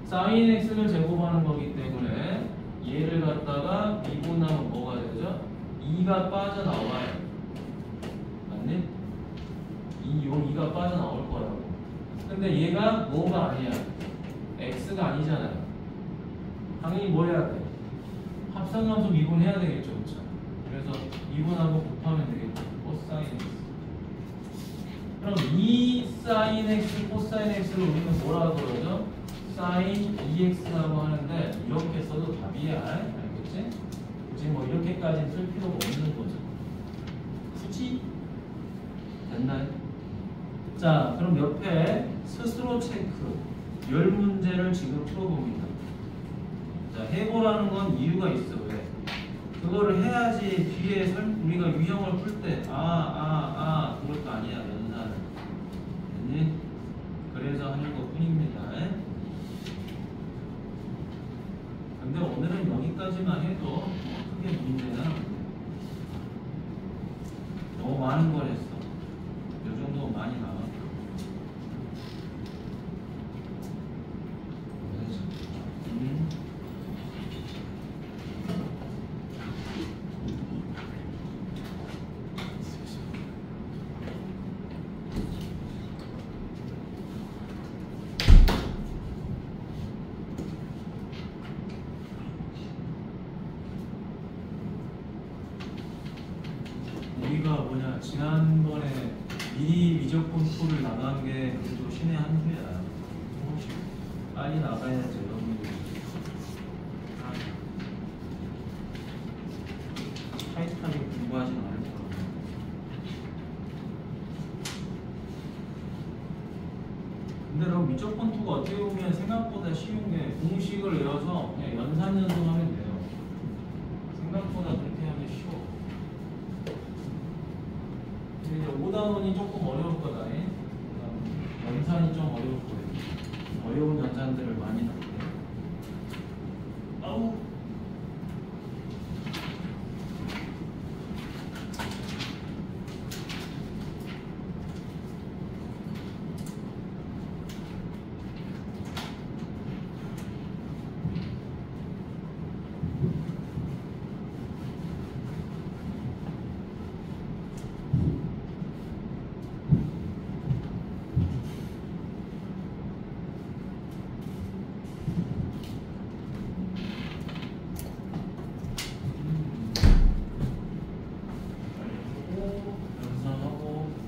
사인 x를 제곱하는 거기 때문에 얘를 갖다가 미분하면 뭐가 되죠? 2가 빠져나와요. 맞니? 요 2가 빠져나올 거라고. 근데 얘가 뭐가 아니야? x가 아니잖아요. 당연히 뭐 해야 돼? 합성함수 미분해야 되겠죠, 그렇죠? 그래서 미분하고 곱하면 되겠죠. 코사인 x. 그럼 이 사인 x, 코사인 x를 우리는 뭐라고 그러죠? 사인 2x라고 하는데 이렇게 써도 답이야. 알겠지? 굳이 뭐 이렇게까지는 쓸 필요가 없는 거죠. 굳이? 됐나요? 자, 그럼 옆에 스스로 체크. 열 문제를 지금 풀어봅니다. 자, 해보라는 건 이유가 있어. 왜? 그거를 해야지 뒤에 우리가 유형을 풀 때 그것도 아니야. 연산을. 됐니? 그래서 하는 것 뿐입니다. 근데 오늘은 여기까지만 해도 뭐 크게 문제는 안 돼. 너무 많은 걸 했어. 이 정도 많이 나와. 우리가 뭐냐 지난번에 미리 미적분 풀을 나간 게 그래도 신의 한 수야. 조금씩 빨리 나가야지 여러분들. 타이트하게 공부하진 않을 거야. 근데 그럼 미적분 투가 어떻게 보면 생각보다 쉬운 게 공식을 외워서 그냥 연산연속하면 돼요. 생각보다 그렇게 하면 쉬워. 근데 이제 5단원이 조금 어려울 거다. 연산이 좀 어려울 거예요. 어려운 연산들을 많이 넣게. 아우.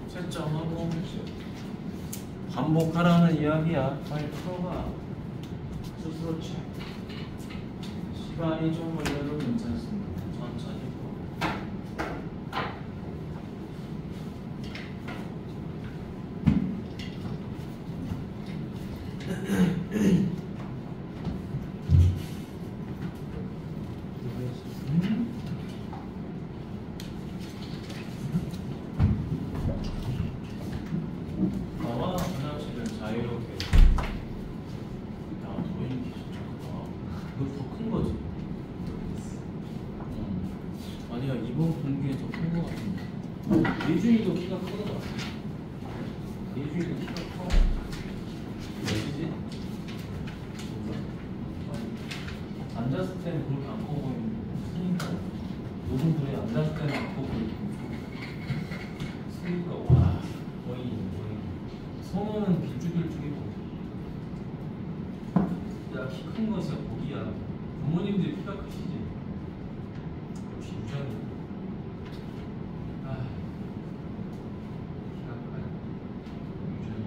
채점하고 반복하라는 이야기야. 빨리 풀어봐. 스스로 체. 시간이 좀 걸려도 괜찮습니다. 천천히 나와 화장실을 자유롭게. 야, 도인이 진짜 크다. 이거 더 큰 거지? 아니야, 이번 분기에 더 큰 거 같은데. 예준이도 키가 크더라. 예준이도 키가 커. 몇이지? 몰라. 아니, 앉았을 때는 그렇게 안 커 보이는데 쓰니까 요즘 그래 앉았을 때는 안 커 보이고 쓰니까 와 거의 성호는 길쭉길쭉이고. 야, 키 큰 것이야 복이야. 부모님들이 키가 크시지. 역시 유전이. 키가 커요. 유전이.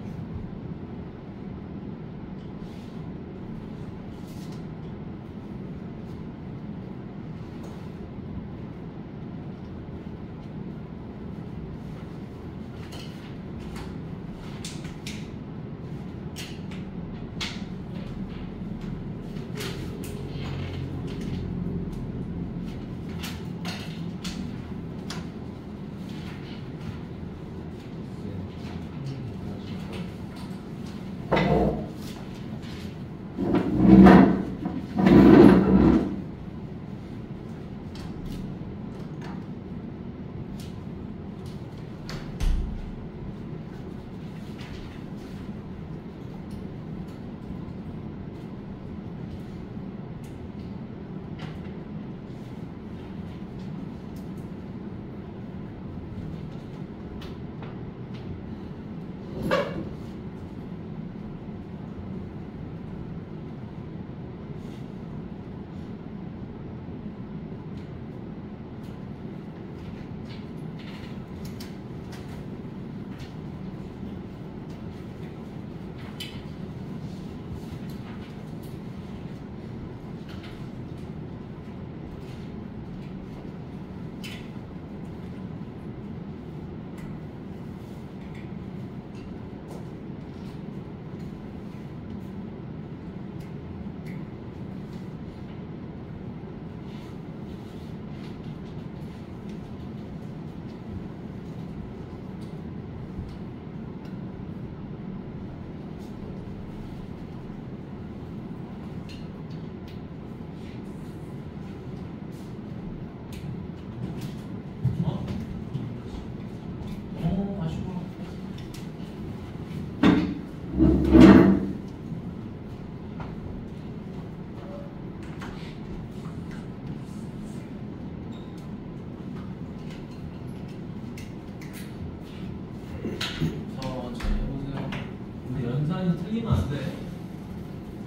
틀리면 안 돼.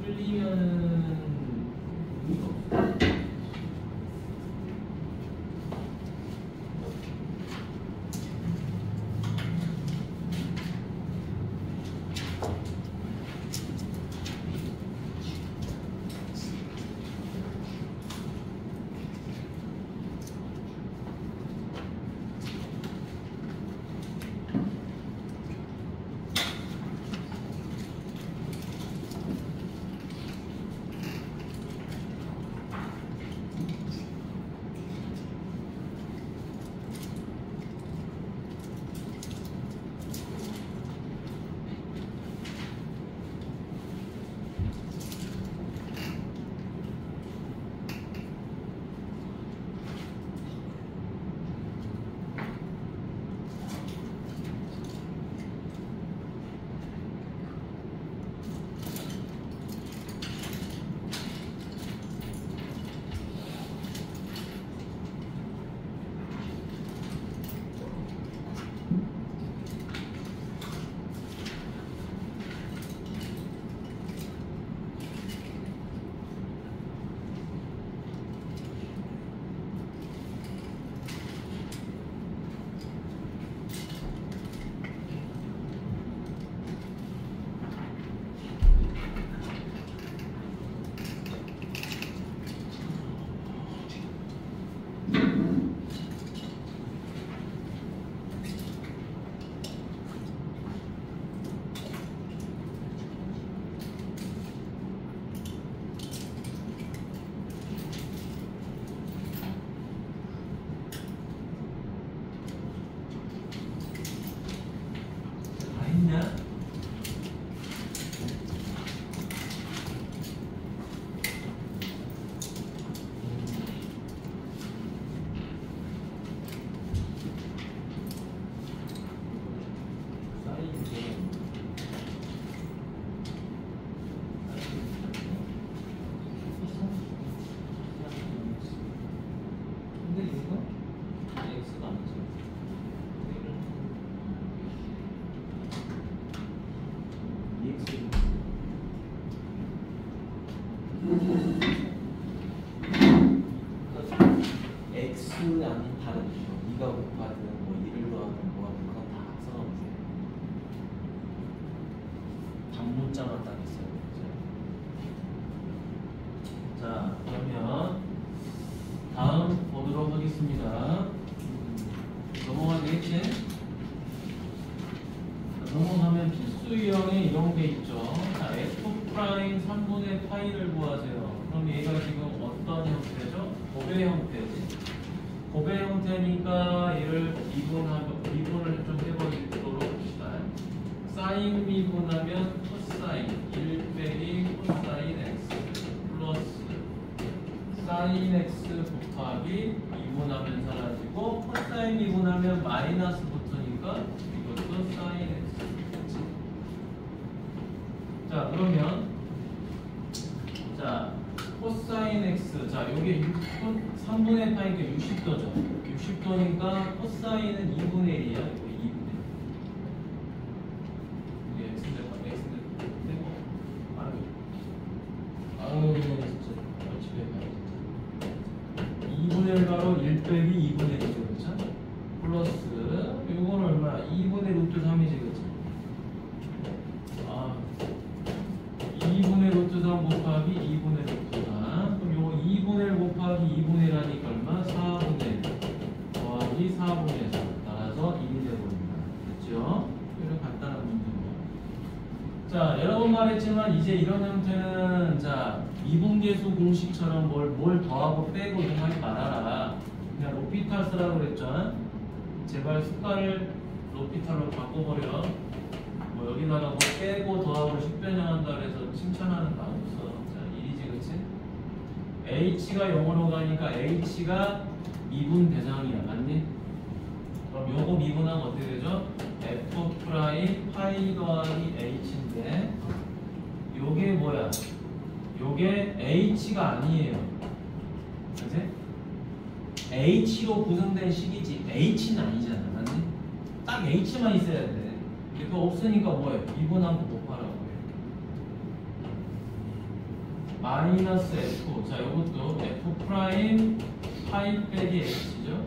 틀리면은 의미가 없어. X랑은 다르죠. 2가 곱하든 뭐 1을 더하든 뭐 하든 그건 다 상관없어요. 단문자만 딱 있어요. 자, 그러면 다음 보도록 하겠습니다. 넘어가겠지? 넘어가면 필수 유형에 이런 게 있죠. 자, F 프라임 3분의 파이를 구하세요. 그럼 얘가 지금 어떤 형태죠? 곱의 형태지. 곱의 형태니까 얘를 미분을 좀 해보도록 합시다. 사인 미분하면 코사인 1 빼기 코사인 x 플러스 사인 x 곱하기 미분하면 사라지고 코사인 미분하면 마이너스 붙으니까 이것도 사인 x. 자, 그러면 자 코사인 x, 자 요게 3분의 파이니까 60도죠. 60도니까 코사인은 2분의 1이야. 이거 2분의 1. 이게 x인데 빼고 아유 진짜 집에 가야지. 2분의 1 바로 1 빼기 2분의 1이죠. 그렇죠? 플러스 요거는 얼마야? 2분의 루트 3이지. 그렇죠? 아 2분의 루트 3 곱하기 2분의 루트 3. 그럼 요거 2분의 1 곱하기 2분의 1하니까 얼마? 4분의 1 더하기 4분의 4. 따라서 1이 되버립니다. 됐죠? 이런 간단한 문제고. 자, 여러 번 말했지만 이제 이런 형태는 자 미분계수 공식처럼 뭘 더하고 빼고 이런 거 하지 말아라. 그냥 로피탈스라고 그랬죠? 제발 숫자를 로피탈로 바꿔버려. 뭐 여기다가 뭐 빼고 더하고 식변형한다 그래서 칭찬하는 거 없어. 자, 1이지 그치? H가 0으로 가니까 H가 미분 대상이야. 맞니? 그럼 요거 미분하면 어떻게 되죠? F 프라임 파이 더하기 H인데 요게 뭐야? 요게 H가 아니에요. 그치? H로 구성된 식이지 H는 아니잖아. 맞니? 딱 H만 있어야 돼. 그거 없으니까 뭐예요? 미분한 거 못 봐라고 해요. 마이너스 F. 자, 이것도 F 프라임 파이 빼기 H죠.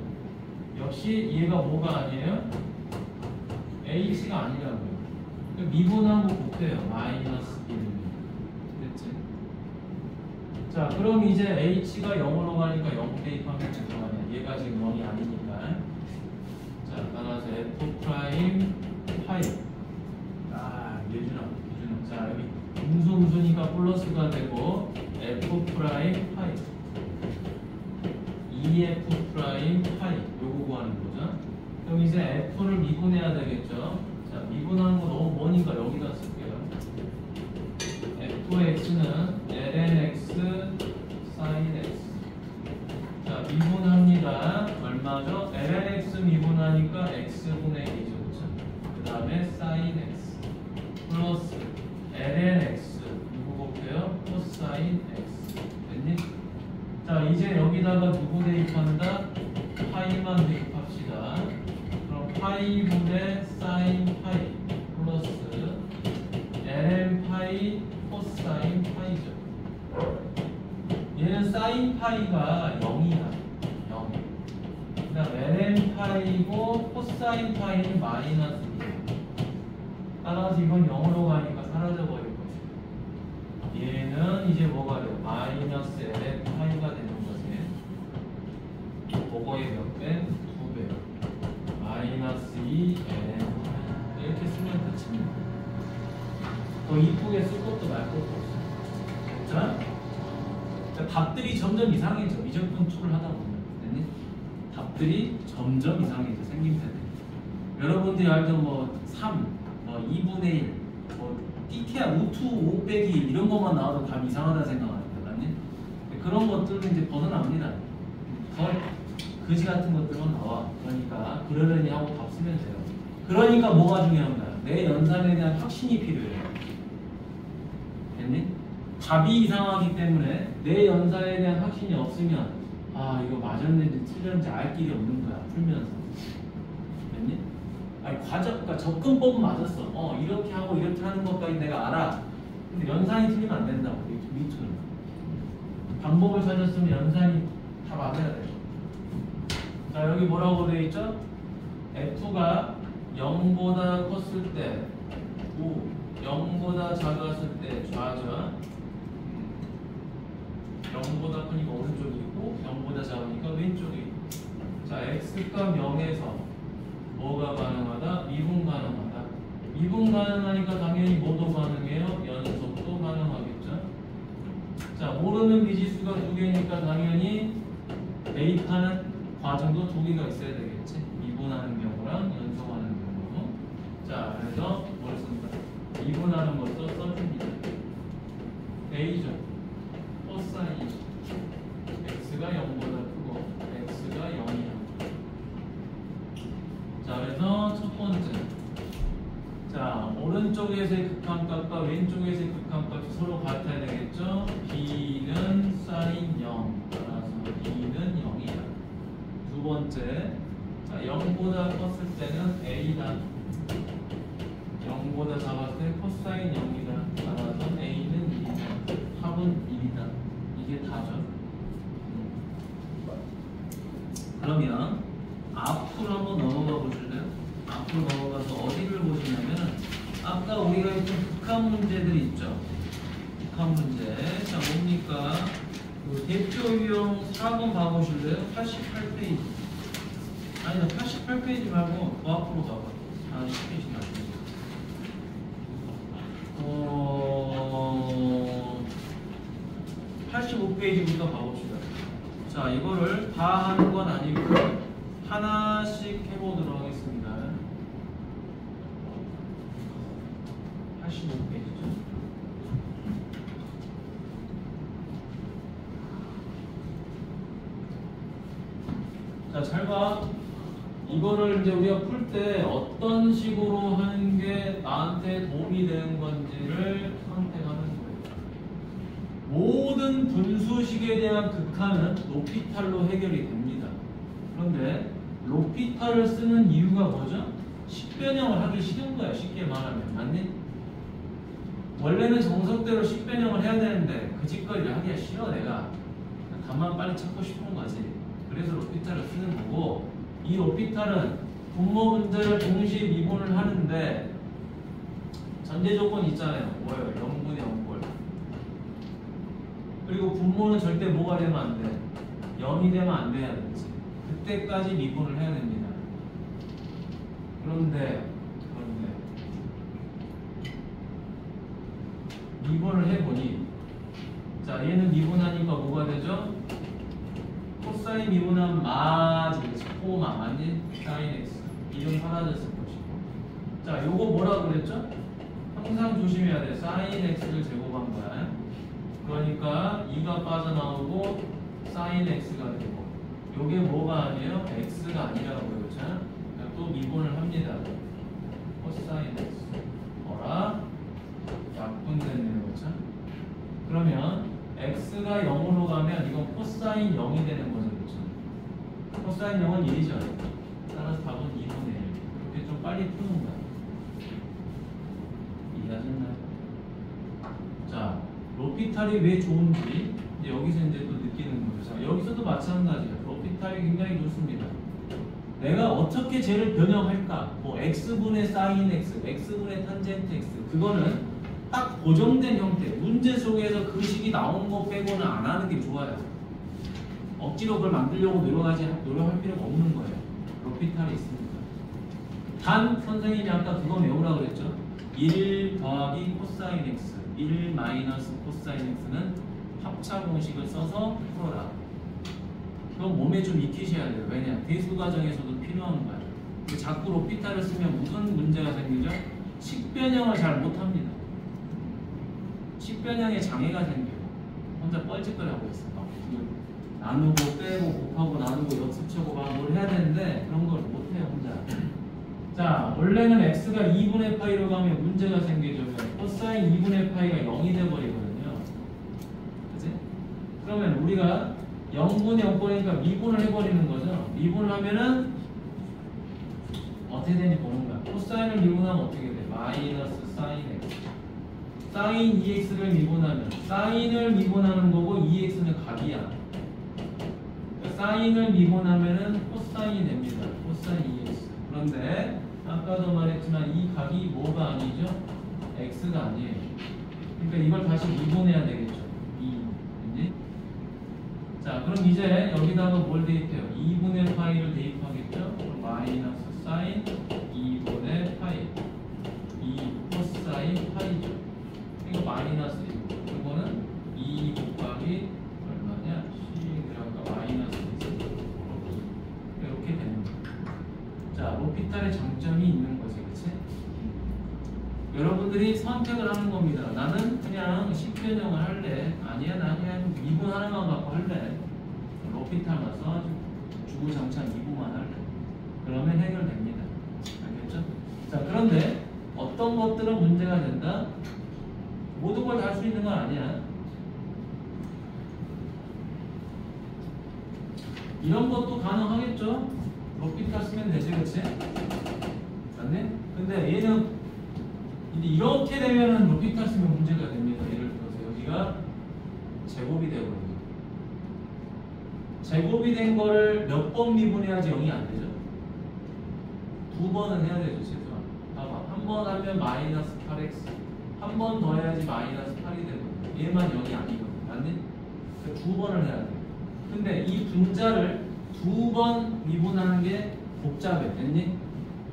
역시 얘가 뭐가 아니에요? H가 아니라고요. 미분한 거 곱해요. 마이너스 1. 됐지? 자, 그럼 이제 H가 0으로 가니까 0 대입하면 되는 거 아니야. 얘가 지금 0이 아니니까. 자, 따라서 F 프라임 파이. 아, 예준아. 자, 여기 음수니까 플러스가 되고 F 프라임 파이. EF 프라임 파이. 요거 구하는 거죠. 그럼 이제 F를 미분해야 되겠죠. 자, 미분하는 거 너무 머니까 여기다 쓸게요. Fx는 lnx sin x. 자, 미분합니다. 얼마죠? lnx 미분하니까 x분의 1이죠. 그 다음에 sin x 플러스 lnx 누구 곱해요? 코사인 x. 됐니? 자, 이제 여기다가 누구 대입한다? 파이만 대입합시다. 그럼 파이분의 사인 파이 플러스 ln 파이 코사인 파이죠. 얘는 사인 파이가 0이야. 0. 그 다음 ln 파이고 코사인 파이는 마이너스 1. 따라서 이건 0으로 가니까 사라져버릴 거지. 얘는 이제 뭐가 돼요? 마이너스 ln 파이가 되는 거지. 그거의 몇 배? 2배. 마이너스 2 ln 이렇게 쓰면 끝입니다. 더 이쁘게 쓸 것도 말 것도 없어. 자, 답들이 점점 이상해져. 미적분 툴을 하다 보면. 됐니? 답들이 점점 이상해져. 생김새들이. 여러분들이 알던 뭐 3, 뭐 2분의 1, 뭐 띠티야 루트 5 빼기 1 이런 것만 나와도 답 이상하다 생각하니까. 맞니? 그런 것들은 이제 벗어납니다. 더 그지 같은 것들만 나와. 그러니까 그러려니 하고 답 쓰면 돼요. 그러니까 뭐가 중요한가? 내 연산에 대한 확신이 필요해요. 됐니? 답이 이상하기 때문에 내 연산에 대한 확신이 없으면 아 이거 맞았는지 틀렸는지 알 길이 없는 거야. 풀면서. 됐니? 아니 과정, 그러니까 접근법은 맞았어. 이렇게 하고 이렇게 하는 것까지 내가 알아. 근데 연산이 틀리면 안 된다고. 미투는. 방법을 찾았으면 연산이 다 맞아야 돼. 자, 여기 뭐라고 되어 있죠? F가 0보다 컸을 때, 0보다 작았을 때 좌죠. 0보다 크니까 오른쪽이고 0보다 작으니까 왼쪽이. 자, X값 0에서 뭐가 가능하다? 미분 가능하다. 미분 가능하니까 당연히 뭐도 가능해요? 연속도 가능하겠죠. 자, 모르는 미지수가 2개니까 당연히 대입하는 과정도 2개가 있어야 되겠지. 미분하는 경우랑 연속하는 경우. 자, 그래서 뭘 씁니까? 미분하는 것도 써줍니다. A죠. 코사인 X가 0보다 크고 X가 0이야. 자, 그래서 첫 번째. 자, 오른쪽에서의 극한값과 왼쪽에서의 극한값이 서로 같아야 되겠죠? B는 사인 0, 따라서 B는 0이다. 두 번째, 자, 0보다 컸을 때는 A다. 0보다 작았을 때 코사인 0이다. 따라서 A는 1이다. 합은 1이다. 이게 다죠. 그러면 앞으로 한번 넘어가 보실래요? 앞으로 넘어가서 어디를 보시냐면 아까 우리가 했던 극한 문제들이 있죠. 극한 문제. 자, 뭡니까? 그 대표 유형 4번 봐보실래요? 88페이지. 아니다, 88페이지 말고 더 앞으로 가봐. 40페이지 말고. 85페이지부터 가봅시다. 자, 이거를 다 하는 건 아니고 하나씩 해보도록 하겠습니다. 85페이지죠. 자, 잘 봐. 이거를 이제 우리가 풀 때 어떤 식으로 하는 게 나한테 도움이 되는 건지를 선택하는 거예요. 모든 분수식에 대한 극한은 로피탈로 해결이 됩니다. 그런데 로피탈을 쓰는 이유가 뭐죠? 식변형을 하기 싫은 거야. 쉽게 말하면. 맞니? 원래는 정석대로 식변형을 해야 되는데 그 짓거리를 하기가 싫어 내가. 답만 빨리 찾고 싶은 거지. 그래서 로피탈을 쓰는 거고, 이 로피탈은 분모 분자를 동시에 미분을 하는데 전제 조건이 있잖아요. 뭐예요? 0분의 0꼴. 그리고 분모는 절대 뭐가 되면 안 돼? 0이 되면 안 돼야 되지. 그때까지 미분을 해야 됩니다. 그런데 미분을 해보니, 자 얘는 미분하니까 뭐가 되죠? 코사인 미분하면 마지, 코마 맞니? 사인 x 이름 사라졌을 것이고, 자 요거 뭐라고 그랬죠? 항상 조심해야 돼. 사인 x를 제곱한 거야. 그러니까 2가 빠져나오고 사인 x가 되고, 요게 뭐가 아니에요? x가 아니라고요. 그렇죠? 또 미분을 합니다. 코사인 x 어라? 약분됐네요. 그렇죠? 그러면 x가 0으로 가면 이건 코사인 0이 되는 거죠. 그렇죠? 코사인 0은 1이죠. 따라서 답은 2분의 1. 이렇게 좀 빨리 푸는 거야. 이해하셨나요? 자, 로피탈이 왜 좋은지 이제 여기서 이제 또 느끼는 거죠. 자, 여기서도 마찬가지예요. 로피탈이 굉장히 좋습니다. 내가 어떻게 쟤를 변형할까? 뭐 x분의 사인 x, x분의 탄젠트 x, 그거는 딱 고정된 형태, 문제 속에서 그 식이 나오는 거 빼고는 안 하는 게 좋아요. 억지로 그걸 만들려고 노력할 필요가 없는 거예요. 로피탈이 있으니까. 단 선생님이 아까 그거 외우라고 그랬죠. 1 더하기 코사인 x, 1 마이너스 코사인 x는 합차 공식을 써서 풀어라. 그건 몸에 좀 익히셔야 돼요. 왜냐? 대수 과정에서도 필요한 거예요. 자꾸 로피탈을 쓰면 무슨 문제가 생기죠? 식변형을 잘 못합니다. 식변형에 장애가 생겨요. 혼자 뻘짓거리하고 있어. 막 나누고 빼고 곱하고 나누고 역습치고 막 뭘 해야 되는데 그런 걸 못해요 혼자. 자, 원래는 x가 2분의 파이로 가면 문제가 생기죠. 코사인 2분의 파이가 0이 돼버리거든요. 그치? 그러면 우리가 0분의 0거니까 미분을 해버리는 거죠. 미분을 하면은 어떻게 되는지 보는 거야. 코사인을 미분하면 어떻게 돼? 마이너스 사인 x. 사인 2x를 미분하면 사인을 미분하는 거고 2x는 각이야. 그러니까 사인을 미분하면은 코사인이 됩니다. 코사인 2x. 그런데 아까도 말했지만 이 각이 뭐가 아니죠? x가 아니에요. 그러니까 이걸 다시 미분해야 되겠죠. 2. 자, 그럼 이제 여기다가 뭘 대입해요? 2분의 파이를 대입하겠죠? 그럼 마이너스 사인 2분의 파이 2 코사인 파이죠. 이거 마이너스 1. 이거는 2 곱하기 얼마냐? 10이라고 마이너스 1. 이렇게 되는 거예요. 자, 로피탈의 장점이 있는 거지, 그치? 여러분들이 선택을 하는 겁니다. 나는 그냥 식변형을 할래. 아니야, 나 그냥 미분 하나만 갖고 할래. 로피탈만 써가지고 주구장창 미분만 할래. 그러면 해결됩니다. 알겠죠? 자, 그런데 어떤 것들은 문제가 된다? 모든 걸 다 할 수 있는 건 아니야. 이런 것도 가능하겠죠? 로피탈 쓰면 되지, 그치? 맞네? 근데 얘는 이제 이렇게 되면은 로피탈 쓰면 문제가 됩니다. 예를 들어서 여기가 제곱이 되거든요. 제곱이 된 거를 몇 번 미분해야지 0이 안 되죠? 2번은 해야 되죠, 최소한. 봐봐. 한 번 하면 마이너스 8x. 한 번 더 해야지 마이너스 8이 되거든요. 얘만 0이 아니거든요. 맞니? 그러니까 2번을 해야 돼요. 근데 이 분자를 2번 미분하는 게 복잡해. 됐니?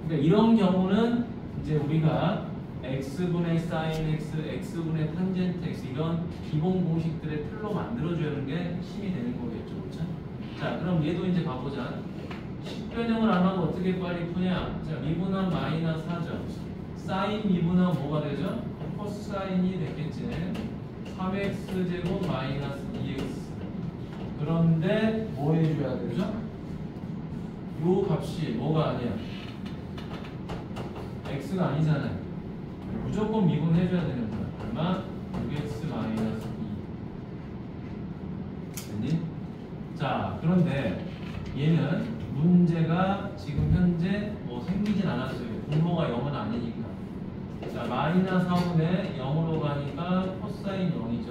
그러니까 이런 경우는 이제 우리가 x분의 사인 x, x분의 탄젠트 x 이런 기본 공식들의 틀로 만들어주는 게 힘이 되는 거겠죠. 그렇죠? 자, 그럼 얘도 이제 봐보자. 식변형을 안 하고 어떻게 빨리 푸냐? 자, 미분한 마이너스 하죠. 사인 미분하면 뭐가 되죠? 코사인이 됐겠지. 3x제곱 마이너스 2x. 그런데 뭐 해줘야 되죠? 요 값이 뭐가 아니야? x가 아니잖아요. 무조건 미분해줘야 되는 거야. 얼마? 6x 마이너스 2. 됐니? 자, 그런데 얘는 문제가 지금 현재 뭐 생기진 않았어요. 분모가 0은 아니니까. 자, 마이너스 4분의 0으로 가니까 코사인 0이죠.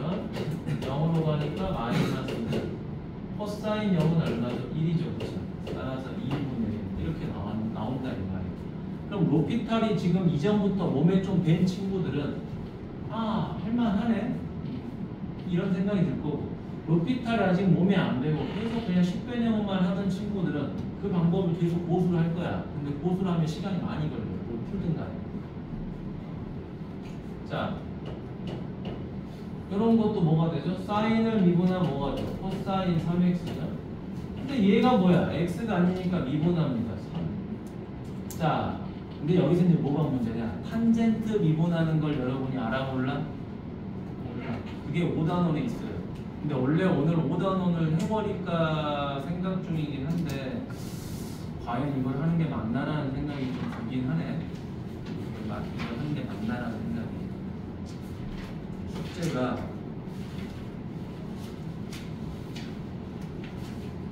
0으로 가니까 마이너스 2. 코사인 0은 얼마죠? 1이죠. 그렇죠? 따라서 2분의 1 이렇게 나온다 이 말이에요. 그럼 로피탈이 지금 이전부터 몸에 좀 밴 친구들은 아 할만하네 이런 생각이 들 거고, 로피탈이 아직 몸에 안 배고 계속 그냥 식변형만 하던 친구들은 그 방법을 계속 고수를 할 거야. 근데 고수를 하면 시간이 많이 걸려요. 뭘 풀든가. 자, 이런 것도 뭐가 되죠? 사인을 미분하면 뭐가 죠? 코사인 3x죠. 근데 얘가 뭐야? x가 아니니까 미분합니다. 3. 자, 근데 여기서 이제 뭐가 문제냐? 탄젠트 미분하는 걸 여러분이 알아 몰라? 몰라. 그게 5단원에 있어요. 근데 원래 오늘 5단원을 해버릴까 생각 중이긴 한데 과연 이걸 하는 게 맞나라는 생각이 좀 들긴 하네. 이걸 하는 게 맞나라는 생각이. 숙제가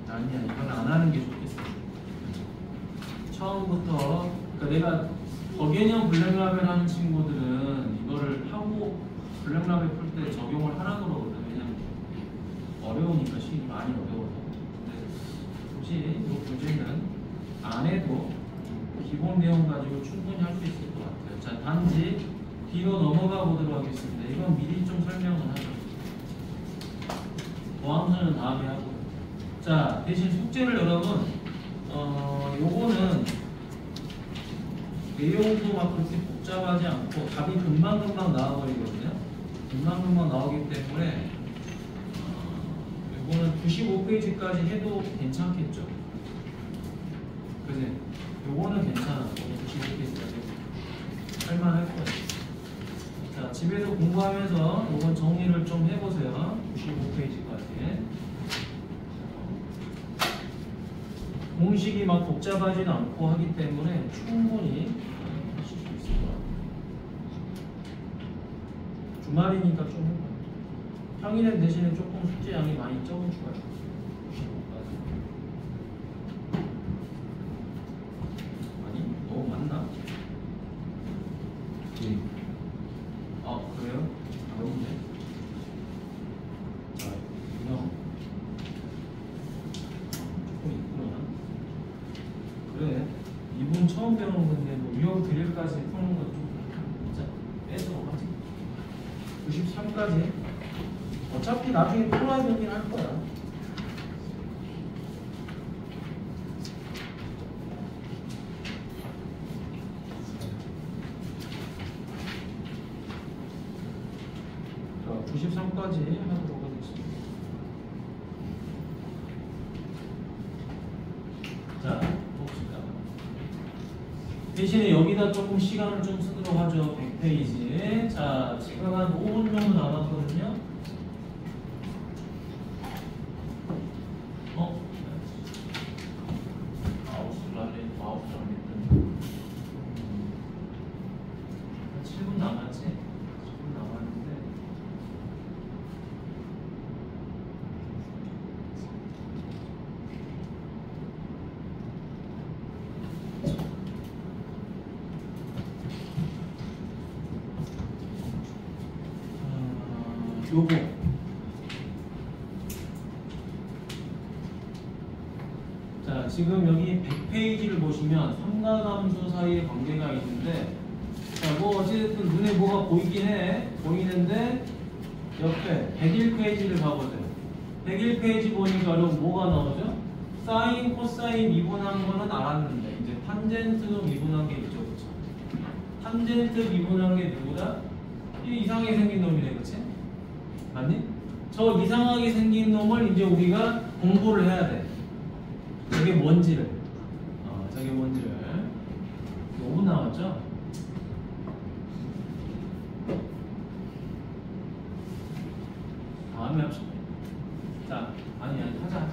아니야, 이건 안 하는 게 좋겠어. 처음부터 그러니까 내가 저개념 블랙라벨 하는 친구들은 이거를 하고 블랙라벨 풀 때 적용을 하라고 그러거든. 왜냐면 어려우니까 시간이 많이 어려워서. 근데 굳이 이 문제는 안 해도 기본 내용 가지고 충분히 할 수 있을 것 같아요. 자, 단지 뒤로 넘어가 보도록 하겠습니다. 이건 미리 좀 설명을 하죠. 보함수는 다음에 하고. 자, 대신 숙제를 여러분, 요거는 내용도 막 그렇게 복잡하지 않고 답이 금방금방 나와버리거든요. 금방금방 나오기 때문에 요거는 95페이지까지 해도 괜찮겠죠. 그지? 요거는 괜찮아. 95페이지까지 할만할 거예요. 자, 집에서 공부하면서 요건 정리를 좀 해보세요. 95페이지까지. 공식이 막 복잡하지는 않고 하기 때문에 충분히 하실 수 있을 것 같아요. 주말이니까 좀 해봐요. 평일엔 대신에 조금 숙제 양이 많이 적은 추가요. 95까지. 아니, 너무 많나? 네. 그래요? 어렵네. 자, 이거 조금 있구나. 그래, 이분 처음 배우는 건데 뭐 유형 드릴까지 푸는 건 좀 진짜 빼도록 하지. 93까지 어차피 나중에 풀어야 되긴 할 거야. 자, 93까지 하도록 하겠습니다. 자, 봅시다. 대신에 여기다 조금 시간을 좀 쓰도록 하죠. 100페이지. 자, 지금 한 5분 정도 남았거든요. 마우스를 안 했더니. 한 7분 남았지? 7분 남았는데. 요거 자, 지금 여기 100페이지를 보시면 삼각함수 사이에 관계가 있는데, 자, 뭐 어쨌든 눈에 뭐가 보이긴 해. 보이는데 옆에 101페이지를 봐보세요. 101페이지 보니까 여러분 뭐가 나오죠? 사인, 코사인 미분한 거는 알았는데 이제 탄젠트 미분한 게 있죠. 그쵸? 탄젠트 미분한 게 누구다? 이 이상하게 생긴 놈이네. 그치? 맞니? 저 이상하게 생긴 놈을 이제 우리가 공부를 해야 돼. 저게 뭔지를. 저게 뭔지를. 5분 나왔죠? 다음에 합시다. 자, 아니, 하자.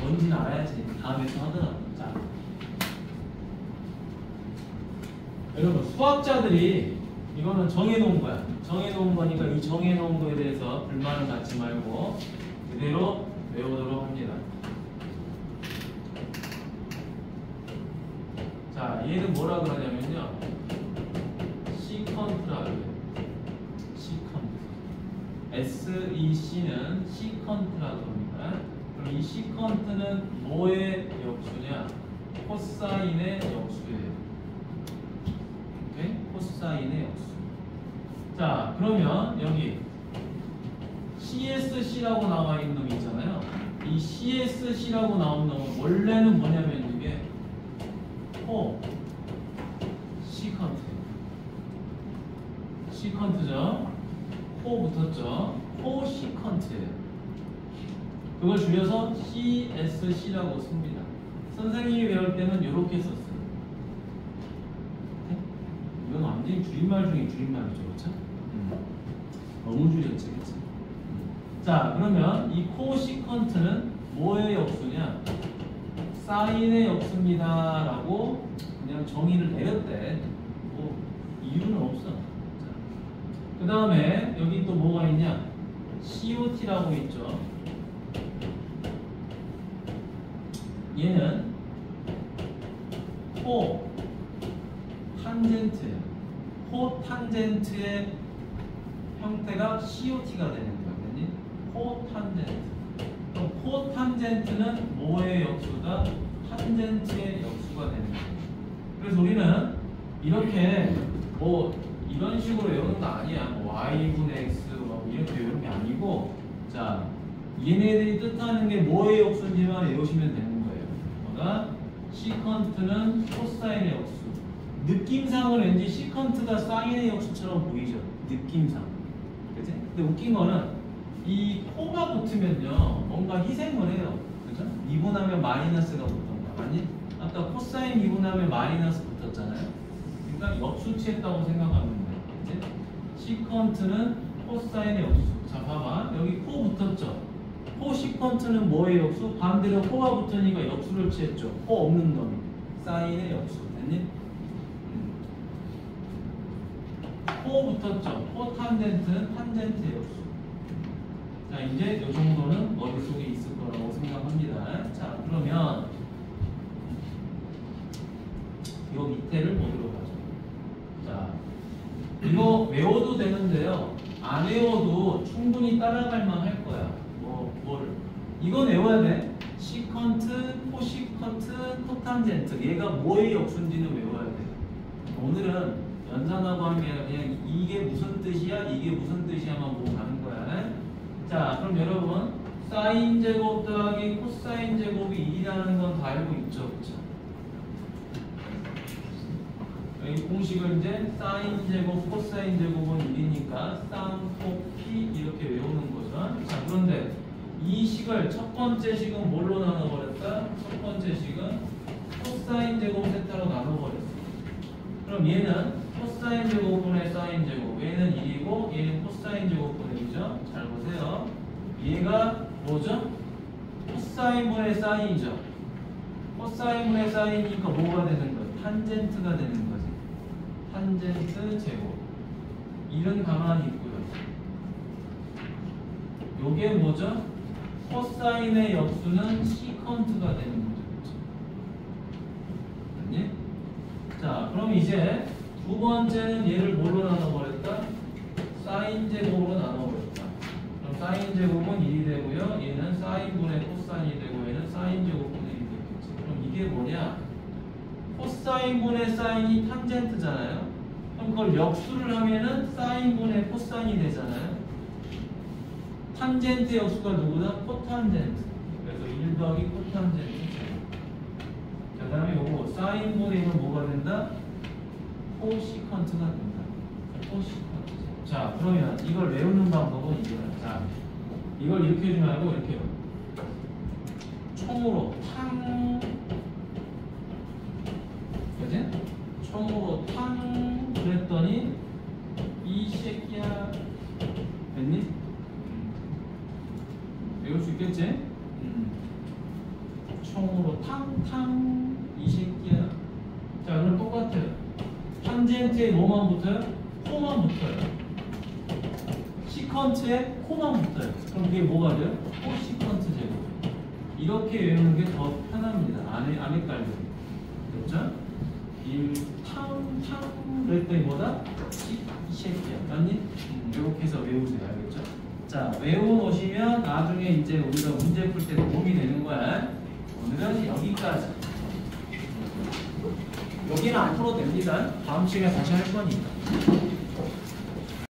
뭔지는 알아야지. 다음에 또 하더라도. 자. 여러분, 수학자들이 이거는 정해놓은 거야. 정해놓은 거니까 이 정해놓은 거에 대해서 불만을 갖지 말고 그대로 외우도록 합니다. 자, 얘는 뭐라 그러냐면요. 시컨트라고 해요. 시컨트. SEC는 시컨트라고 합니다. 그럼 이 시컨트는 뭐의 역수냐? 코사인의 역수예요. 오케이? 코사인의 역수. 자, 그러면 여기 CSC라고 나와 있는 놈이 있잖아요. 이 CSC라고 나온 놈은 원래는 뭐냐면 이게 코 시컨트. 시컨트죠. 코 붙었죠. 코 시컨트예요. 그걸 줄여서 CSC라고 씁니다. 선생님이 배울 때는 이렇게 썼어요. 이건 완전히 줄임말 중에 줄임말이죠, 그렇죠? 너무 줄였지, 그렇지? 자, 그러면 이 코시컨트는 뭐의 역수냐? 사인의 역수입니다라고 그냥 정의를 내렸대. 뭐 이유는 없어. 그 다음에 여기 또 뭐가 있냐? COT라고 있죠. 얘는 코 탄젠트예요. 코 탄젠트의 형태가 COT가 되는 거야. 그러니 코 탄젠트. 그럼 코 탄젠트는 뭐의 역수다? 탄젠트의 역수가 되는 거예요. 그래서 우리는 이렇게 뭐 이런 식으로 외우는 거 아니야. 뭐 y분의 x 뭐 이렇게 외우는 게 아니고, 자, 얘네들이 뜻하는 게 뭐의 역수인지만 외우시면 되는 거예요. 뭐가? 시컨트는 코사인의 역수. 느낌상은 왠지 시컨트가 사인의 역수처럼 보이죠. 느낌상. 그치? 근데 웃긴 거는 이 코가 붙으면요 뭔가 희생을 해요. 그죠? 미분하면 마이너스가 붙던가. 아니? 아까 코사인 미분하면 마이너스 붙었잖아요. 그러니까 역수 취했다고 생각하면 돼요. 그치? 시컨트는 코사인의 역수. 자, 봐봐. 여기 코 붙었죠? 코 시컨트는 뭐의 역수? 반대로 코가 붙으니까 역수를 취했죠. 코 없는 놈이. 사인의 역수. 됐니? 코 붙었죠? 코 탄젠트는 탄젠트의 역수. 자, 이제 이 정도는 머릿속에 있을 거라고 생각합니다. 자, 그러면 이 밑에를 보도록 하죠. 자, 이거 외워도 되는데요. 안 외워도 충분히 따라갈 만 할 거야. 뭐를? 이건 외워야 돼. 시컨트, 코시컨트, 코탄젠트. 얘가 뭐의 역수인지는 외워야 돼. 오늘은 연산하고 하는 게 아니라 그냥 이게 무슨 뜻이야? 이게 무슨 뜻이야만 보고 가는 거야. 자, 그럼 여러분 사인 제곱 더하기 코사인 제곱이 1이라는 건 다 알고 있죠? 그렇죠? 이 공식을 이제 사인 제곱 코사인 제곱은 1이니까 쌍코피 이렇게 외우는 거죠. 자, 그런데 이 식을 첫 번째 식은 뭘로 나눠버렸다? 첫 번째 식은 코사인 제곱 세타로 나눠버렸어. 그럼 얘는 코사인 제곱분의 사인 제곱, 얘는 1이고 얘는 코사인 제곱분의 1이죠. 잘 보세요. 얘가 뭐죠? 코사인분의 사인이죠. 코사인분의 사인이니까 뭐가 되는 거예요? 탄젠트가 되는 거지. 탄젠트 제곱. 1은 가만히 있고요. 요게 뭐죠? 코사인의 역수는 시컨트가 되는 거죠. 그렇죠? 자, 그럼 이제 두 번째는 얘를 뭘로 나눠버렸다? 사인 제곱으로 나눠버렸다. 그럼 사인 제곱은 1이 되고요. 얘는 사인분의 코사인이 되고 얘는 사인 제곱분의 1이 되겠지. 그럼 이게 뭐냐? 코사인분의 사인이 탄젠트잖아요. 그럼 그걸 역수를 하면은 사인분의 코사인이 되잖아요. 탄젠트 역수가 누구다? 코탄젠트. 그래서 1 더하기 코탄젠트. 그 다음에 요거 사인분의 1은 뭐가 된다? 코시컨트가 된다. 코시컨트. 자, 그러면 이걸 외우는 방법은 이거야. 자, 이걸 이렇게 해주지 말고 이렇게 총으로 탕, 그지? 총으로 탕 그랬더니 이 새끼야 됐니? 외울 수 있겠지? 총으로 탕탕 이 새끼야. 자, 그럼 똑같아요. 탄젠트에 뭐만 붙어요? 코만 붙어요. 시컨트에 코만 붙어요. 그럼 그게 뭐가 돼요? 코시컨트 제곱. 이렇게 외우는 게 더 편합니다. 안 헷갈려요. 됐죠? 1 탕탕 그랬더니 뭐다? 10, 이 새끼야. 맞니? 이렇게 해서 외우세요. 알겠죠? 자, 외워놓으시면 나중에 이제 우리가 문제 풀 때 도움이 되는 거야. 오늘은 여기까지. 여기는 안 풀어도 됩니다. 다음 시간에 다시 할 거니까.